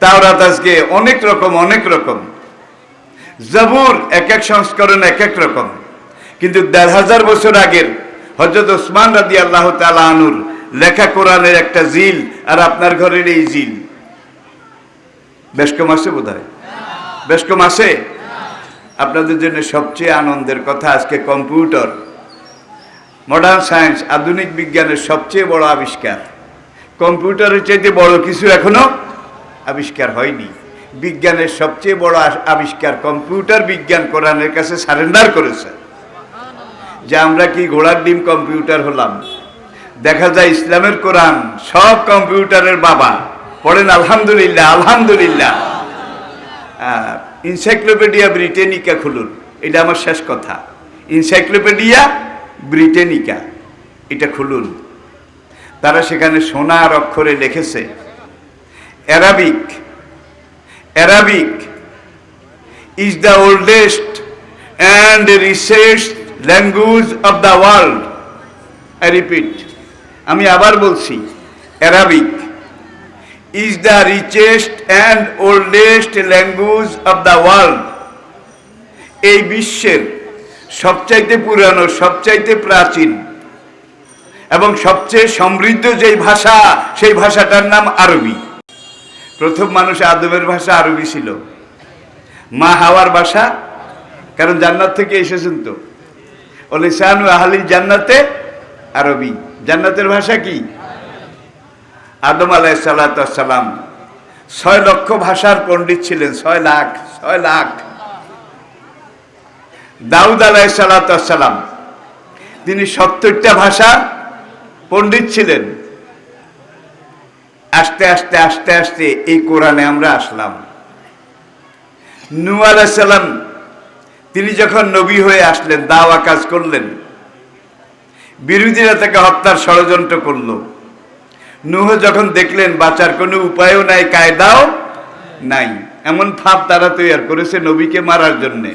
তাওরাত আজকে অনেক রকম, অনেক রকম। জবুর এক এক সংস্করণ এক এক রকম, কিন্তু 1500 বছর আগের হযরত ওসমান রাদিয়াল্লাহু তাআলা আনহুর লেখা কোরআনের একটা জিল আর আপনার ঘরের এই জিল বেশ কম আছে বোধহয়? বেশ কম আছে? আপনাদের জন্য সবচেয়ে আনন্দের কথা, আজকে কম্পিউটার, মডার্ন সায়েন্স, আধুনিক বিজ্ঞানের সবচেয়ে বড় আবিষ্কার। কম্পিউটারের চাইতে বড় কিছু এখনো আবিষ্কার হয়নি। বিজ্ঞানের সবচেয়ে বড় আবিষ্কার কম্পিউটার। বিজ্ঞান কোরআনের কাছে সারেন্ডার করেছে যে আমরা কি ঘোড়ার ডিম কম্পিউটার হলাম। দেখা যায় ইসলামের কোরআন সব কম্পিউটারের বাবা। পড়েন আলহামদুলিল্লাহ, আলহামদুলিল্লাহ। এনসাইক্লোপিডিয়া ব্রিটানিকা খুলুন, এটা আমার শেষ কথা। এনসাইক্লোপিডিয়া ব্রিটানিকা এটা খুলুন, তারা সেখানে সোনার অক্ষরে লিখেছে Arabic, Arabic is the oldest and richest language of the world. I repeat, আমি আবার বলছি, Arabic is the richest and oldest language of the world. এই বিশ্বের সবচাইতে পুরানো, সবচাইতে প্রাচীন এবং সবচেয়ে সমৃদ্ধ যেই ভাষা, সেই ভাষাটার নাম আরবি। প্রথম মানুষ আদমের ভাষা আরবি ছিল, মা হাওয়ার ভাষা, কারণ জান্নাত থেকে এসেছেন তো। লিসানু আহলিল জান্নাতে আরবি, জান্নাতের ভাষা কি? আদম আলাইহিস সালাতু ওয়াস সালাম 6 লক্ষ ভাষার পণ্ডিত ছিলেন, 6 লাখ, 6 লাখ। দাউদ আলাইহিস সালাতু ওয়াস সালাম তিনি 70টা ভাষা পণ্ডিত ছিলেন। আস্তে আস্তে আস্তে আস্তে এই কোরআনে আমরা আসলাম। নূহ আলাইহিস সালাম তিনি যখন নবী হয়ে আসলেন, দাওয়া কাজ করলেন, বিরোধীরা তাকে হত্যার ষড়যন্ত্র করলো। নূহ যখন দেখলেন বাঁচার কোনো উপায়ও নাই, কায়দাও নাই, এমন ফাঁদ তারা তৈরি করেছে নবীকে মারার জন্যে।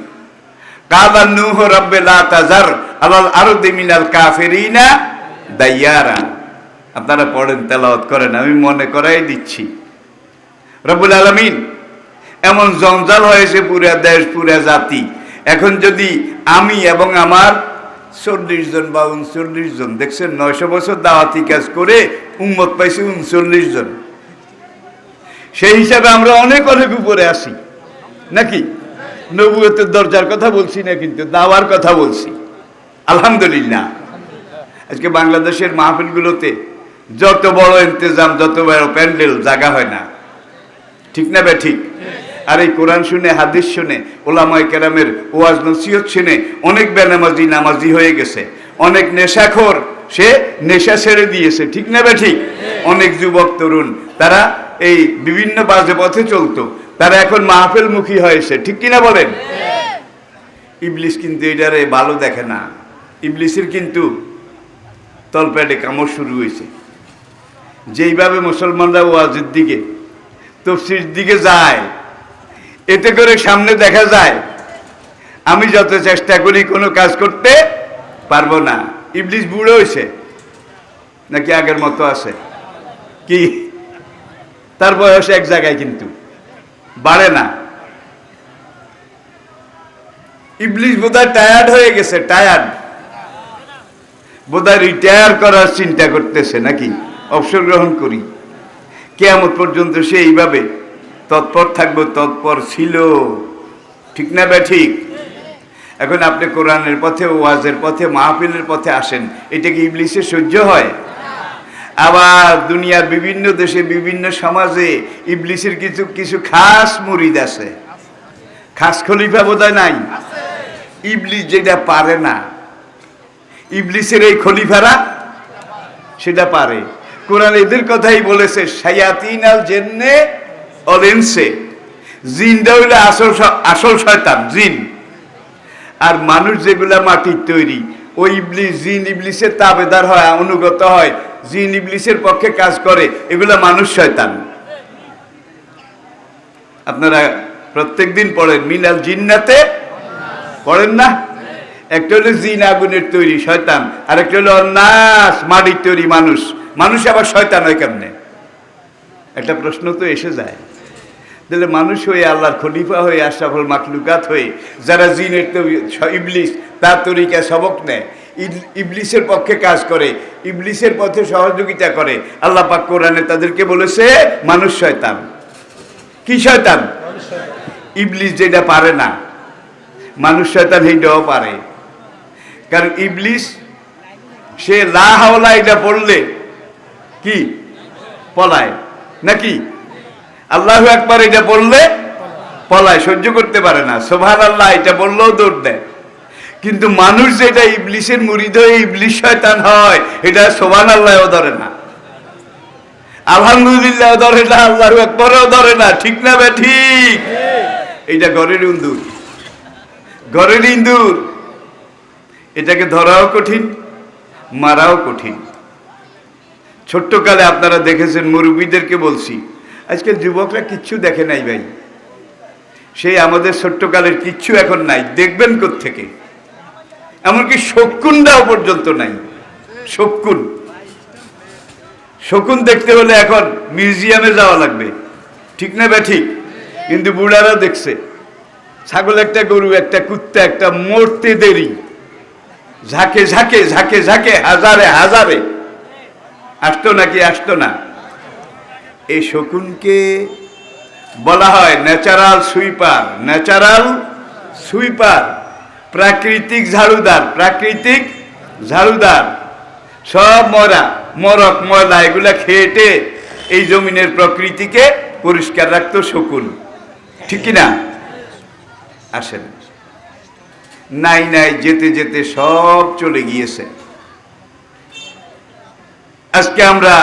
কালা নূহ রাব্বে লা তাজার আলাল আরদি মিনাল কাফিরিনা দাইয়ারা। আপনারা পড়েন, তেলাওয়াত করেন, আমি মনে করাই দিচ্ছি। রব্বুল আলামিন এমন জঞ্জাল হয়েছে পুরা দেশ, পুরা জাতি। এখন যদি আমি এবং আমার 40 জন বা 39 জন, দেখছেন 900 বছর দাওয়াতি কাজ করে উম্মত পাইছে 39 জন, সেই হিসাবে আমরা অনেক অনেক উপরে আসি নাকি? নবুয়তের দরজার কথা বলছি না, কিন্তু দাওয়ার কথা বলছি। আলহামদুলিল্লাহ। আজকে বাংলাদেশের মাহফিলগুলোতে যত বড় ইন্তজাম, যত বড় প্যান্ডেল, জায়গা হয় না, ঠিক না বে ঠিক? আর এই কোরআন শুনে, হাদিস শুনে, ওলামায়ে কেরামের ওয়াজ নসিহত শুনে অনেক বেনামাজি নামাজি হয়ে গেছে, অনেক নেশাখোর সে নেশা ছেড়ে দিয়েছে, ঠিক না বে ঠিক? অনেক যুবক তরুণ তারা এই বিভিন্ন বাজে পথে চলতো, তারা এখন মাহফিলমুখী হয়েছে, ঠিক কিনা বলেন? ইবলিস কিন্তু এটারে ভালো দেখে না। ইবলিসের কিন্তু তলপেটে কামড় শুরু হয়েছে। যেইভাবে মুসলমানরা ওয়াজের দিকে, তাফসীর দিকে যায়, এতে করে সামনে দেখা যায় আমি যত চেষ্টা করি কোনো কাজ করতে পারবো না। ইবলিস বুড়ো হয়েছে নাকি আগের মতো আছে? কি তার বয়স এক জায়গায়, কিন্তু বাড়ে না। ইবলিস বোধহয় টায়ার্ড হয়ে গেছে, টায়ার্ড, বোধহয় রিটায়ার করার চিন্তা করতেছে নাকি, অবসর গ্রহণ করি। কিয়ামত পর্যন্ত সে এইভাবে তৎপর থাকবো, তৎপর ছিল, ঠিক না বে ঠিক? এখন আপনি কোরআনের পথে, ওয়াজের পথে, মাহফিলের পথে আসেন, এটা কি ইবলিসের সহ্য হয়? আবার দুনিয়ার বিভিন্ন দেশে, বিভিন্ন সমাজে ইবলিসের কিছু কিছু খাস মুরিদ আছে, খাস খলিফা বোধহয় নাই। ইবলিস যেটা পারে না, ইবলিসের এই খলিফারা সেটা পারে। কোরআন এদের কথাই বলেছে, শায়াতিন আল জিন্নে ওয়াল ইনসে, জিনটা হইলো আসল শয়তান, জিন। আর মানুষ যেগুলা মাটির তৈরি, ওই ইবলিস, জিন ইবলিসের তাবেদার হয়, অনুগত হয়, জিন ইবলিসের পক্ষে কাজ করে, এগুলা মানুষ শয়তান। আপনারা প্রত্যেকদিন পড়েন মিনাল জিন্নাতে, পড়েন না? একটা হলো জিন আগুনের তৈরি শয়তান, আর একটা হলো নাস মাটির তৈরি মানুষ। মানুষ আবার শয়তান হয় কেমনে? একটা প্রশ্ন তো এসে যায়। তাহলে মানুষ হয়ে, আল্লাহর খলিফা হয়ে, আশরাফুল মাখলুকাত হয়ে যারা জিনের ইবলিস তার তরিকা সবক নেয়, ইবলিসের পক্ষে কাজ করে, ইবলিসের পথে সহযোগিতা করে, আল্লাহ পাক কোরআনে তাদেরকে বলেছে মানুষ শয়তান। কি শয়তান? ইবলিস যেটা পারে না, মানুষ শয়তান সেইটাও পারে। কারণ ইবলিস সে লা হাওলা এটা পড়লে কি পলায় নাকি? আল্লাহু আকবার এটা বললে পলায়, সহ্য করতে পারে না। সুবহানাল্লাহ এটা বললেও দৌড় দেয়। কিন্তু মানুষ যেটা ইবলিসের মুরিদ হয়ে ইবলিস শয়তান হয়, এটা সুবহানাল্লাহও ধরে না, আলহামদুলিল্লাহ ধরে না, আল্লাহু আকবারও ধরে না, ঠিক না বে ঠিক? এটা ঘরের ইন্দুর, ঘরের ইন্দুর, এটাকে ধরাও কঠিন, মারাও কঠিন। ছোট্টকালে আপনারা দেখেছেন, মুরব্বীদেরকে বলছি, আজকাল যুবকরা কিচ্ছু দেখে নাই ভাই, সেই আমাদের ছোট্টকালের কিচ্ছু এখন নাই, দেখবেন কোত্থেকে? এমনকি শকুনটাও পর্যন্ত নাই। শকুন, শকুন দেখতে হলে এখন মিউজিয়ামে যাওয়া লাগবে, ঠিক না বে ঠিক? কিন্তু বুড়ারা দেখছে ছাগল একটা, গরু একটা, কুত্তা একটা মরতে দেরি, ঝাঁকে ঝাঁকে ঝাঁকে ঝাঁকে, হাজারে হাজারে আসতো নাকি আসতো না? এই শকুনকে বলা হয় ন্যাচারাল সুইপার, ন্যাচারাল সুইপার, প্রাকৃতিক ঝাড়ুদার, প্রাকৃতিক ঝাড়ুদার। সব মরক ময়লা এগুলা খেয়েটে এই জমিনের প্রকৃতিকে পরিষ্কার রাখতো শকুন, ঠিক কিনা? আসেন, নাই নাই যেতে যেতে সব চলে গিয়েছে। আজকে আমরা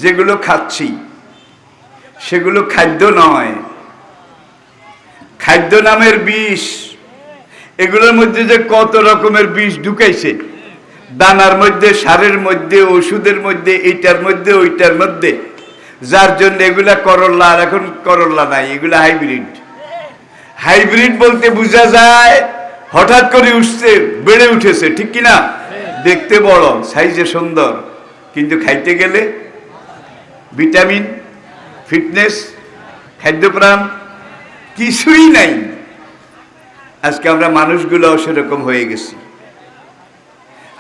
যেগুলো খাচ্ছি সেগুলো খাদ্য নয়, খাদ্য নামের বিষ। এগুলোর মধ্যে যে কত রকমের বিষ ঢুকাইছে, দানার মধ্যে, সারের মধ্যে, ওষুধের মধ্যে, এইটার মধ্যে, ওইটার মধ্যে, যার জন্য এগুলা করল্লা। আর এখন করল্লা নাই, এগুলা হাইব্রিড। হাইব্রিড বলতে বোঝা যায় হঠাৎ করে উঠছে, বেড়ে উঠেছে, ঠিক কিনা? দেখতে বড়, সাইজে সুন্দর, কিন্তু খাইতে গেলে ভিটামিন, ফিটনেস, খাদ্যপ্রাণ কিছুই নাই। আজকে আমরা মানুষগুলো সেরকম হয়ে গেছি।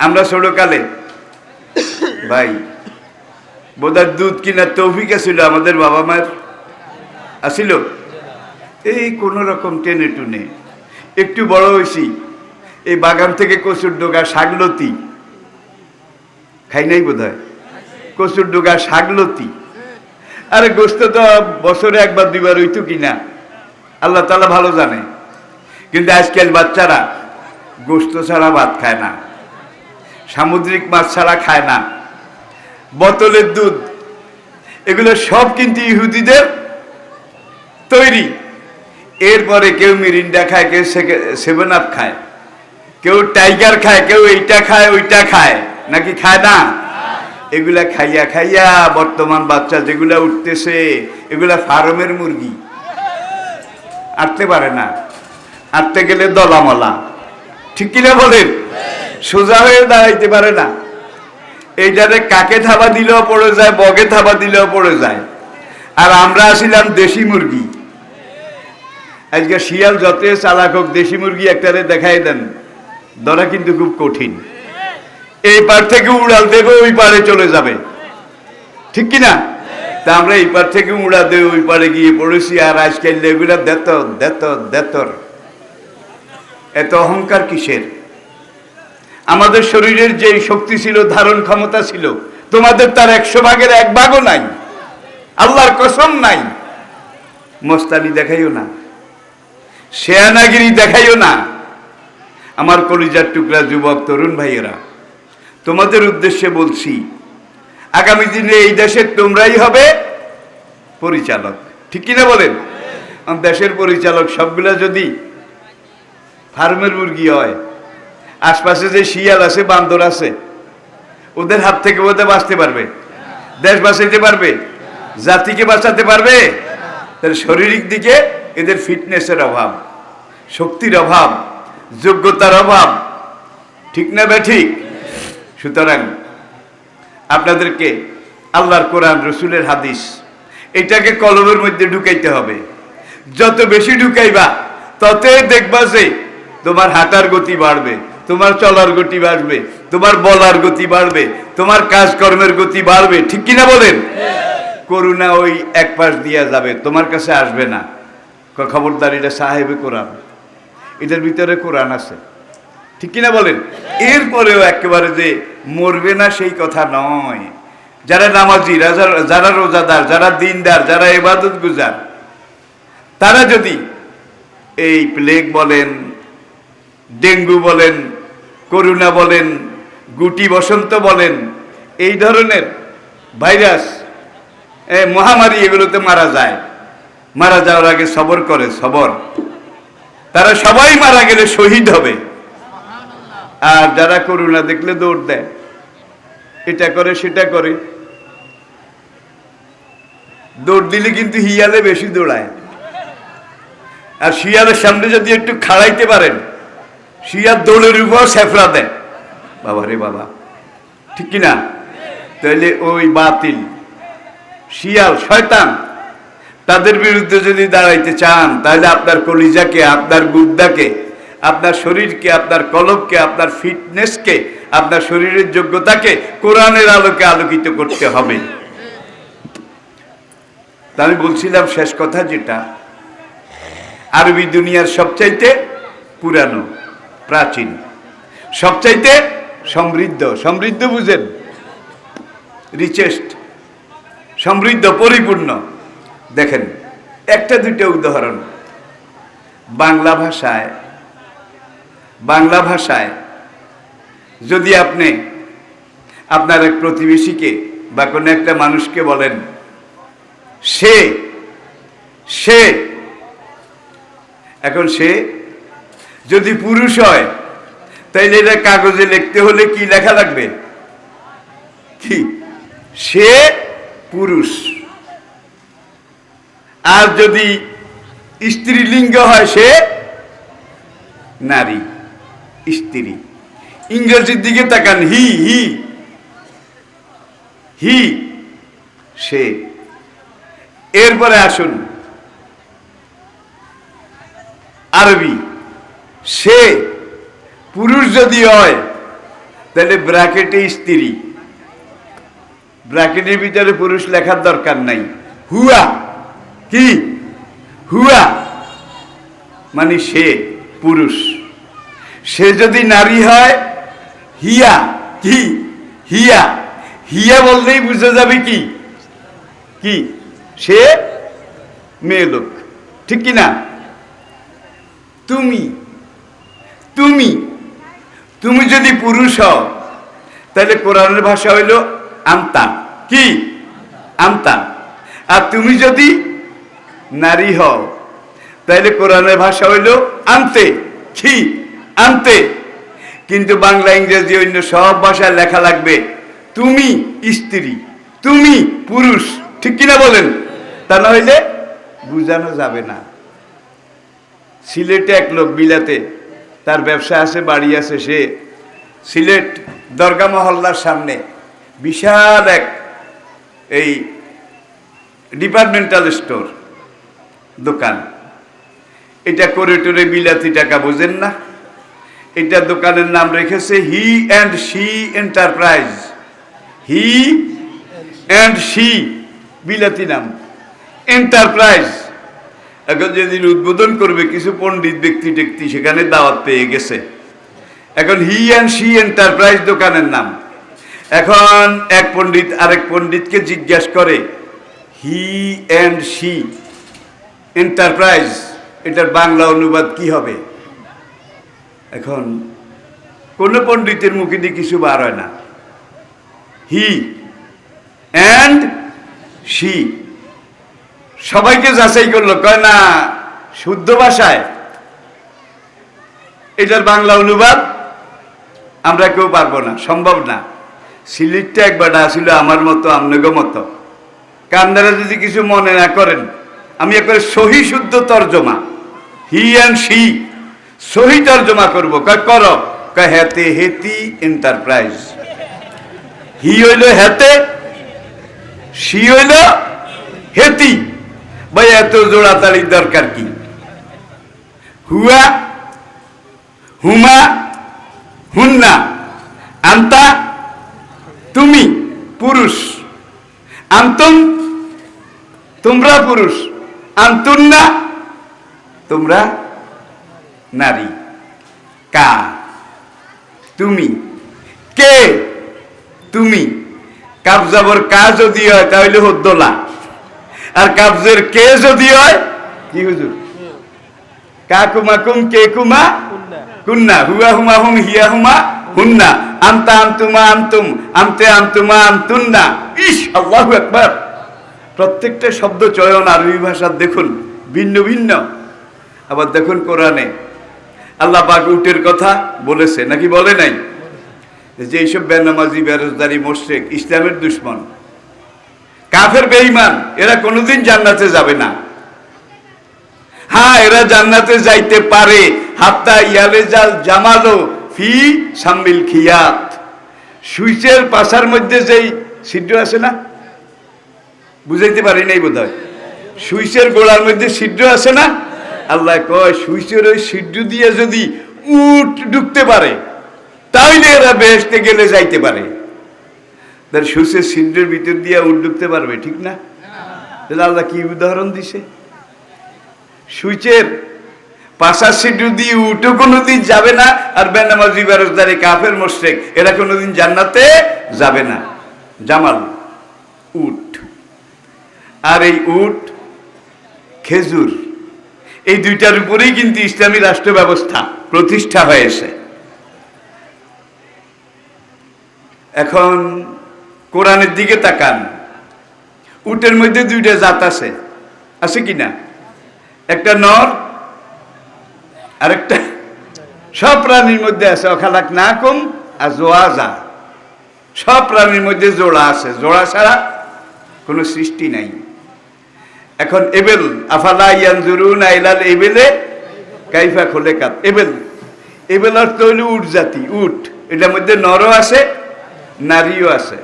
আমরা ছোটকালে ভাই বোধহয় দুধ কিনার তৌফিক আছিল আমাদের বাবা মায়ের, আসিল? এই কোন রকম টেনে টুনে একটু বড় হয়েছি, এই বাগান থেকে কচুর ডোগা, শাকলতি খাই নাই বোধহয়, কচুর ডোগা, শাকলতি। আরে গোস্ত তো বছরে একবার দুইবার হইতো কিনা আল্লাহ তাআলা ভালো জানে। কিন্তু আজকাল বাচ্চারা গোস্ত ছাড়া ভাত খায় না, সামুদ্রিক মাছ ছাড়া খায় না, বোতলের দুধ, এগুলো সব কিন্তু ইহুদিদের তৈরি। এরপরে কেউ মিরিন্ডা খায়, কেউ সেভেন আপ খায়, কেউ টাইগার খায়, কেউ এইটা খায়, ওইটা খায়, নাকি খায় না? এগুলা খাইয়া খাইয়া বর্তমান বাচ্চা যেগুলা উঠতেছে, এগুলা ফার্মের মুরগি, আটতে পারে না, আটতে গেলে দলামলা, ঠিক কিনা বলেন? সোজা হয়ে দাঁড়াইতে পারে না। এইটারে কাকে থাবা দিলেও পড়ে যায়, বগে থাবা দিলেও পড়ে যায়। আর আমরা আসিলাম দেশি মুরগি। আজকে শিয়াল যত চালাক হোক, দেশি মুরগি একটারে দেখাই দেন, ধরা কিন্তু খুব কঠিন। এই পার থেকে উড়াল দেবে, ওই পারে চলে যাবে, ঠিক কিনা? তা আমরা এই পার থেকে উড়া দেবে, ওই পারে গিয়ে পড়েছি। আর আজকাল এগুলা দেতর। এত অহংকার কিসের? আমাদের শরীরের যে শক্তি ছিল, ধারণ ক্ষমতা ছিল, তোমাদের তার 100 ভাগের 1 ভাগও নাই। আল্লাহর কসম নাই। মস্তানি দেখাইও না, শেয়ানাগিরি দেখাইও না। আমার কলিজার টুকরা যুবক তরুণ ভাইয়েরা, তোমাদের উদ্দেশ্যে বলছি, আগামী দিনে এই দেশের তোমরাই হবে পরিচালক, ঠিক কিনা বলেন? দেশের পরিচালক সবগুলা যদি ফার্মের মুরগি হয়, আশপাশে যে শিয়াল আছে, বান্দর আছে, ওদের হাত থেকে ওদের বাঁচতে পারবে? দেশ বাঁচাইতে পারবে? জাতিকে বাঁচাতে পারবে? তাহলে শারীরিক দিকে এদের ফিটনেসের অভাব, শক্তির অভাব, যোগ্যতার অভাব, ঠিক না ঠিক? সুতরাং আপনাদেরকে আল্লাহর কোরআন, রসুলের হাদিস, এটাকে কলমের মধ্যে ঢুকাইতে হবে। যত বেশি ঢুকাইবা ততই দেখবা যে তোমার হাঁটার গতি বাড়বে, তোমার চলার গতি বাড়বে, তোমার বলার গতি বাড়বে, তোমার কাজকর্মের গতি বাড়বে, ঠিক কিনা বলেন? করুণা ওই এক পাশ দিয়া যাবে, তোমার কাছে আসবে না। খবরদার, এটা সাহেবে কোরআন, এটার ভিতরে কোরআন আছে, ঠিক কিনা বলেন? এরপরেও একেবারে যে মরবে না সেই কথা নয়। যারা নামাজি, যারা রোজাদার, যারা দিনদার, যারা ইবাদত গুজার, তারা যদি এই প্লেগ বলেন, ডেঙ্গু বলেন, করোনা বলেন, গুটি বসন্ত বলেন, এই ধরনের ভাইরাস, মহামারী, এগুলোতে মারা যায়, মারা যাওয়ার আগে সবর করে, সবর, তারা সবাই মারা গেলে শহীদ হবে। আর যারা করোনা দেখলে দৌড় দেয়, এটা করে সেটা করে, দৌড় দিলে কিন্তু হিয়ালে বেশি দৌড়ায়। আর শিয়ালের সামনে যদি একটু খাড়াইতে পারেন, শিয়াল দৌড়ের উপর সেফরা দেয়, বাবা রে বাবা, ঠিক কিনা? তাহলে ওই বাতিল শিয়াল, শয়তান, তাদের বিরুদ্ধে যদি দাঁড়াইতে চান, তাহলে আপনার কলিজাকে, আপনার গুদ্দাকে, আপনার শরীরকে, আপনার কলবকে, আপনার ফিটনেসকে, আপনার শরীরের যোগ্যতাকে কোরআনের আলোকে আলোকিত করতে হবে। তা আমি বলছিলাম শেষ কথা, যেটা আরবি দুনিয়ার সবচাইতে পুরানো, প্রাচীন, সবচাইতে সমৃদ্ধ, সমৃদ্ধ বুঝেন, রিচেস্ট, সমৃদ্ধ, পরিপূর্ণ। দেখেন একটা দুইটা উদাহরণ। বাংলা ভাষায় যদি আপনি আপনার এক প্রতিবেশীকে বা কোনো একটা মানুষকে বলেন সে সে এখন সে যদি পুরুষ হয় তাইলে এটা কাগজে লিখতে হলে কি লেখা লাগবে? কি? সে পুরুষ। আর যদি স্ত্রীলিঙ্গ হয় সে নারী, স্ত্রী। ইংরেজির দিকে তাকান, হি হি হি, সে। এরপরে আসুন আরবি, সে পুরুষ যদি হয় তাহলে ব্র্যাকেটে স্ত্রী, ব্র্যাকেটের ভিতরে পুরুষ লেখার দরকার নাই। হুয়া, কি? হুয়া মানে সে পুরুষ। সে যদি নারী হয় হিয়া, কি? হিয়া। হিয়া বললেই বুঝা যাবে কি? কি? সে মেয়ে লোক, ঠিক কি না? তুমি তুমি তুমি যদি পুরুষ হও তাহলে কোরআনের ভাষা হইল আন্তা, কি? আন্তা। আর তুমি যদি নারী হও তাহলে কোরআনের ভাষা হইল আনতে, কি? আনতে। কিন্তু বাংলা, ইংরেজি, অন্য সব ভাষায় লেখা লাগবে তুমি স্ত্রী, তুমি পুরুষ, ঠিক কিনা বলেন? তা না হইলে বুঝানো যাবে না। সিলেটে এক লোক, বিলাতে তার ব্যবসা আছে, বাড়ি আছে, সে সিলেট দরগা মহল্লার সামনে বিশাল এক এই ডিপার্টমেন্টাল স্টোর দোকান। এটা করে টোরে বিলাতি টাকা, বোঝেন না? এটা দোকানের নাম রেখেছে he and she enterprise. He and she, বিলাতি নাম, এন্টারপ্রাইজ। এখন যেদিন উদ্বোধন করবে কিছু পণ্ডিত ব্যক্তি টেক্তি সেখানে দাওয়াত পেয়ে গেছে। এখন হি অ্যান্ড শি এন্টারপ্রাইজ দোকানের নাম। এখন এক পণ্ডিত আরেক পণ্ডিতকে জিজ্ঞাসা করে হি অ্যান্ড শি এন্টারপ্রাইজ এটার বাংলা অনুবাদ কি হবে? এখন কোন পণ্ডিতের মুখে দিয়ে কিছু বার হয় না। হি অ্যান্ড শি, সবাইকে যাচাই করলো, কয় না শুদ্ধ ভাষায় এটার বাংলা অনুবাদ আমরা কেউ পারবো না, সম্ভব না। সিলেটটা একবার আসলে আমার মতো, আপনাকে মতো, কান্দারা যদি কিছু মনে না করেন, আমি একবারে সহি শুদ্ধ তর্জমা, হি অ্যান্ড শি সহি তর্জমা করবো। কয় করো? কয় হেতে হেতি এন্টারপ্রাইজ। হি হইল হেতে, শি হইল হেতি। ভাই এত জোড়াতাড়ির দরকার কি? হুয়া, হুমা, হুন্না, আন্তা তুমি পুরুষ, আন্তুম তোমরা পুরুষ, আন্তুন্না তোমরা নারী। কা তুমি, কে তুমি। কাবজাবর কা যদি হয় তাহলে হদ্দোলা, আর কাবজের কে যদি হয় কি হুজুর? কা কুমা কুম, কে কুমা কুন্না, হুয়া হুমা হুম, হিয়া হুমা হুন্না, আন্তা আন্তুমা আন্তুম, আন্তে আন্তুমা আন্তুন্না। ইস, আল্লাহু আকবার। প্রত্যেকটা শব্দ চয়ন আরবি ভাষার দেখুন ভিন্ন ভিন্ন। আবার দেখুন কোরআনে আল্লাহ পাক উটের কথা বলেছে নাকি বলে নাই? যে এইসব বেনামাজি, বেরোজগারি, মোশরিক, ইসলামের দুশ্মন, কাফের, বেঈমান, এরা কোনোদিন জান্নাতে যাবে না। হ্যাঁ, এরা জান্নাতে যাইতে পারে, হাত্তা ইয়ালেজাল জামালো ফি সাম্মিল খিয়াত। সুইচের পাশার মধ্যে যেই ছিদ্র আছে না, বুঝাইতে পারি নাই বোধ হয়, সুইচের গোড়ার মধ্যে ছিদ্র আছে না, আল্লাহ কয় সুইচের ওই ছিদ্র দিয়ে যদি উট ঢুকতে পারে তাহলে এরা বেহেশতে গেলে যাইতে পারে। তার সুইচের ছিদ্রের ভিতর দিয়ে উট ঢুকতে পারবে, ঠিক না? তাহলে আল্লাহ কি উদাহরণ দিছে? সুইচের পাশার ছিদ্র দিয়ে উটও কোনোদিন যাবে না, আর বেনামাজি, বেরোজগারি, কাফের, মোশরিক এরা কোনোদিন জান্নাতে যাবে না। জামাল উট, আর এই উট খেজুর, এই দুইটার উপরেই কিন্তু ইসলামী রাষ্ট্র ব্যবস্থা প্রতিষ্ঠা হয়েছে। এখন কোরআনের দিকে তাকান। উটের মধ্যে দুইটা জাত আছে, আছে কি না? একটা নর আর একটা, সব প্রাণীর মধ্যে আছে অখালাক না কম আর জোয়াজা, সব প্রাণীর মধ্যে জোড়া আছে, জোড়া ছাড়া কোনো সৃষ্টি নাই। এখন এবেল, আফালা ইয়ানজুরুনা ইলাল এবেলে কাইফা খুলিকাত। এবেল, এবেল অর্থ হইল উট জাতি, উট। এটার মধ্যে নরও আছে, নারীও আছে।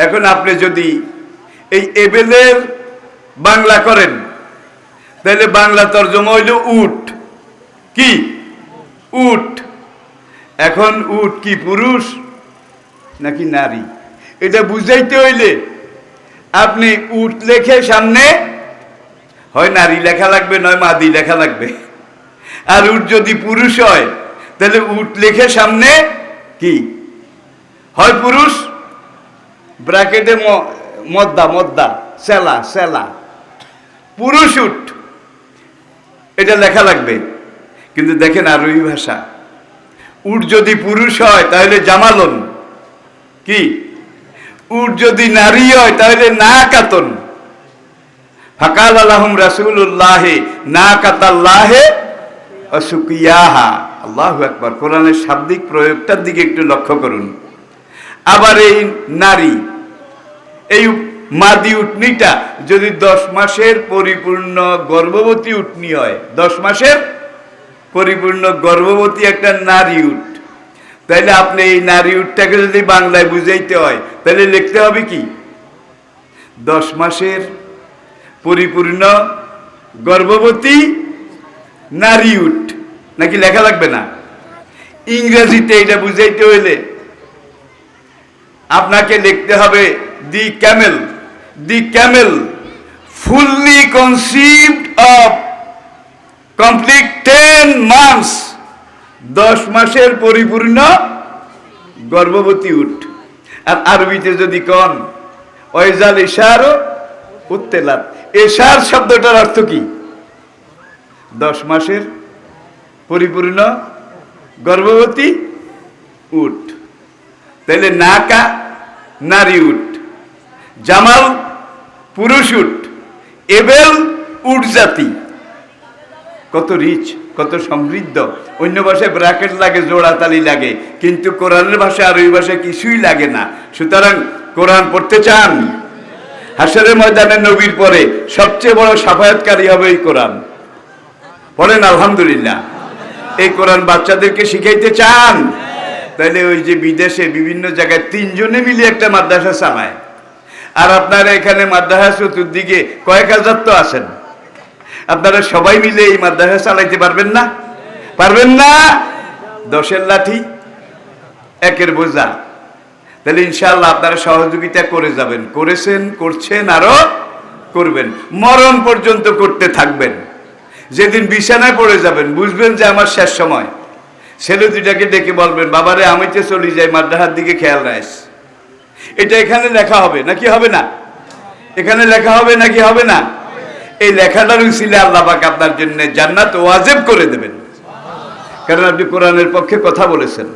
এখন আপনি যদি এই এবেলের বাংলা করেন, তাহলে বাংলা তর্জমা হইল উট। কি? উট। এখন উট কি পুরুষ নাকি নারী, এটা বুঝাইতে হইলে আপনি উট লেখে সামনে হয় নারী লেখা লাগবে, নয় মাদি লেখা লাগবে। আর উট যদি পুরুষ হয় তাহলে উট লেখে সামনে কি হয়? পুরুষ, ব্র্যাকেটে মদ্দা, মদ্দা, সেলা, সেলা, পুরুষ উট, এটা লেখা লাগবে। কিন্তু দেখেন আরবি ভাষা, উট যদি পুরুষ হয় তাহলে জামালন, কি? উট যদি নারী হয় তাহলে না কাতন। ফাকাল আলাহুম রাসূলুল্লাহি না কাতাল্লাহে অসুকিয়াহা। আল্লাহু আকবার। কোরআনের শাব্দিক প্রয়োগটার দিকে একটু লক্ষ্য করুন। আবার এই নারী, এই মাদি উটনিটা যদি 10 মাসের পরিপূর্ণ গর্ভবতী উটনি হয়, 10 মাসের পরিপূর্ণ গর্ভবতী একটা নারী উট, তাহলে আপনি এই নারী উটটাকে যদি বাংলায় বুঝাইতে হয় তাহলে লিখতে হবে কি? 10 মাসের পরিপূর্ণ গর্ভবতী নারী উট, নাকি লেখা লাগবে না? ইংরেজিতে এটা বুঝাইতে হইলে আপনাকে লিখতে হবে the camel, the camel fully conceived of complete 10 months, 10 মাসের পরিপূর্ণ গর্ভবতী উট। আর আরবিতে যদি কন ওয়াইজাল ইশারু উত্তেলাত, এশার শব্দটার অর্থ কি? 10 মাসের পরিপূর্ণ গর্ভবতী উট। তাহলে নাকা নারী উট, জামাল পুরুষ উট, এবেল উট জাতি। কত রিচ, কত সমৃদ্ধ। অন্য ভাষায় ব্র্যাকেট লাগে, জোড়াতালি লাগে, কিন্তু কোরআনের ভাষায় আরবি ভাষায় কিছুই লাগে না। সুতরাং কোরআন পড়তে চান? হাশরের ময়দানে নবীর পরে সবচেয়ে বড় সাফায়াতকারী হবে এই কোরআন। বলেন আলহামদুলিল্লাহ। এই কোরআন বাচ্চাদেরকে শিখাইতে চান? তাহলে ওই যে বিদেশে বিভিন্ন জায়গায় 3 জনে মিলে একটা মাদ্রাসা চালায়, আর আপনারা এখানে মাদ্রাসা চতুর্দিকে কয়েক হাজার তো আছেন, আপনারা সবাই মিলে এই মাদ্রাসা চালাইতে পারবেন না? পারবেন না? 10-এর লাঠি 1-এর বোঝা। তাহলে ইনশাআল্লাহ আপনারা সহযোগিতা করে যাবেন, করেছেন, করছেন, আরো করবেন, মরণ পর্যন্ত করতে থাকবেন। যেদিন বিছানায় পড়ে যাবেন বুঝবেন যে আমার শেষ সময়। ছেলে দুইটাকে ডেকে বলবেন, বাবারে আমি তো চলে যাই, মাদ্রাসার দিকে খেয়াল রাখিস। এটা এখানে লেখা হবে নাকি হবে না? এখানে লেখা হবে নাকি হবে না? এই লেখাটার উসিলে আল্লাহ পাক আপনার জন্য জান্নাত ওয়াজিব করে দেবেন। কারণ আপনি কোরআনের পক্ষে কথা বলেছেন,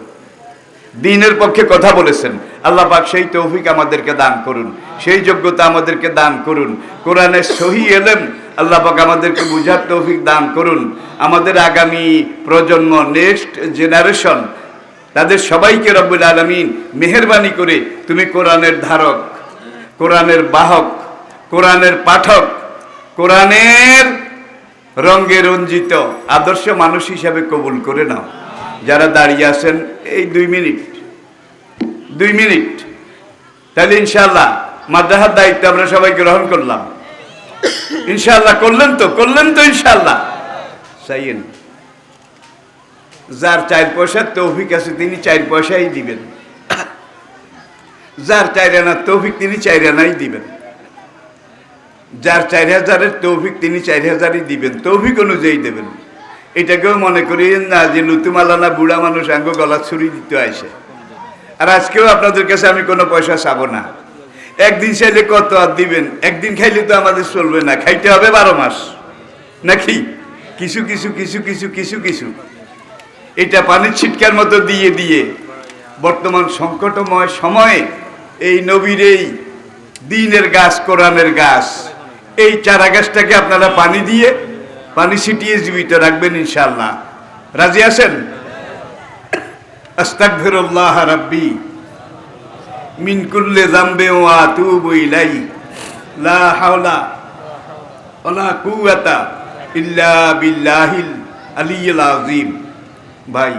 দ্বীনের পক্ষে কথা বলেছেন। আল্লাহ পাক সেই তৌফিক আমাদেরকে দান করুন, সেই যোগ্যতা আমাদেরকে দান করুন। কোরআনের সহি ইলম আল্লাহ পাক আমাদেরকে বুঝার তৌফিক দান করুন। আমাদের আগামী প্রজন্ম, নেক্সট জেনারেশন, তাদের সবাইকে রব্বুল আলামিন মেহেরবানি করে তুমি কোরআনের ধারক, কোরআনের বাহক, কোরআনের পাঠক, কোরআনের রঙে রঞ্জিত আদর্শ মানুষ হিসাবে কবুল করে নাও। যারা দাঁড়িয়ে আছেন এই 2 মিনিট, 2 মিনিট, তাহলে ইনশাআল্লাহ মাদ্রাসার দায়িত্ব আমরা সবাই গ্রহণ করলাম। ইনশাআল্লাহ করলেন তো? করলেন তো ইনশাআল্লাহ? চাইয়েন যার 4 পয়সার তৌফিক আছে তিনি 4 পয়সাই দিবেন, যার 4 আনার তৌফিক তিনি 4 আনাই দিবেন, যার 4000-এর তৌফিক তিনি 4000-ই দিবেন, তৌফিক অনুযায়ী দেবেন। এটাকেও মনে করিয়েন না যে লুতুমালানা বুড়া মানুষ আঙ্গ গলা ছুরি দিতে আসে। আর আজকেও আপনাদের কাছে আমি কোনো পয়সা চাবো না। একদিন চাইলে কত আর দিবেন, একদিন খাইলে তো আমাদের চলবে না, খাইতে হবে 12 মাস নাকি? কিছু কিছু কিছু কিছু কিছু কিছু এটা পানির ছিটকার মতো দিয়ে দিয়ে বর্তমান সংকটময় সময়ে এই নবীর এই দ্বীনের গাছ, কোরআনের গাছ, এই চারা গাছটাকে আপনারা পানি দিয়ে, পানি ছিটিয়ে জীবিত রাখবেন ইনশাআল্লাহ। রাজি আছেন? আস্তাগফিরুল্লাহ রাব্বি মিন কুল্লি যামবি ওয়া আতুবু ইলাইহি লা হাওলা ওয়ালা কুওয়াতা ইল্লা বিল্লাহিল আলিয়্যিল আযীম। ভাই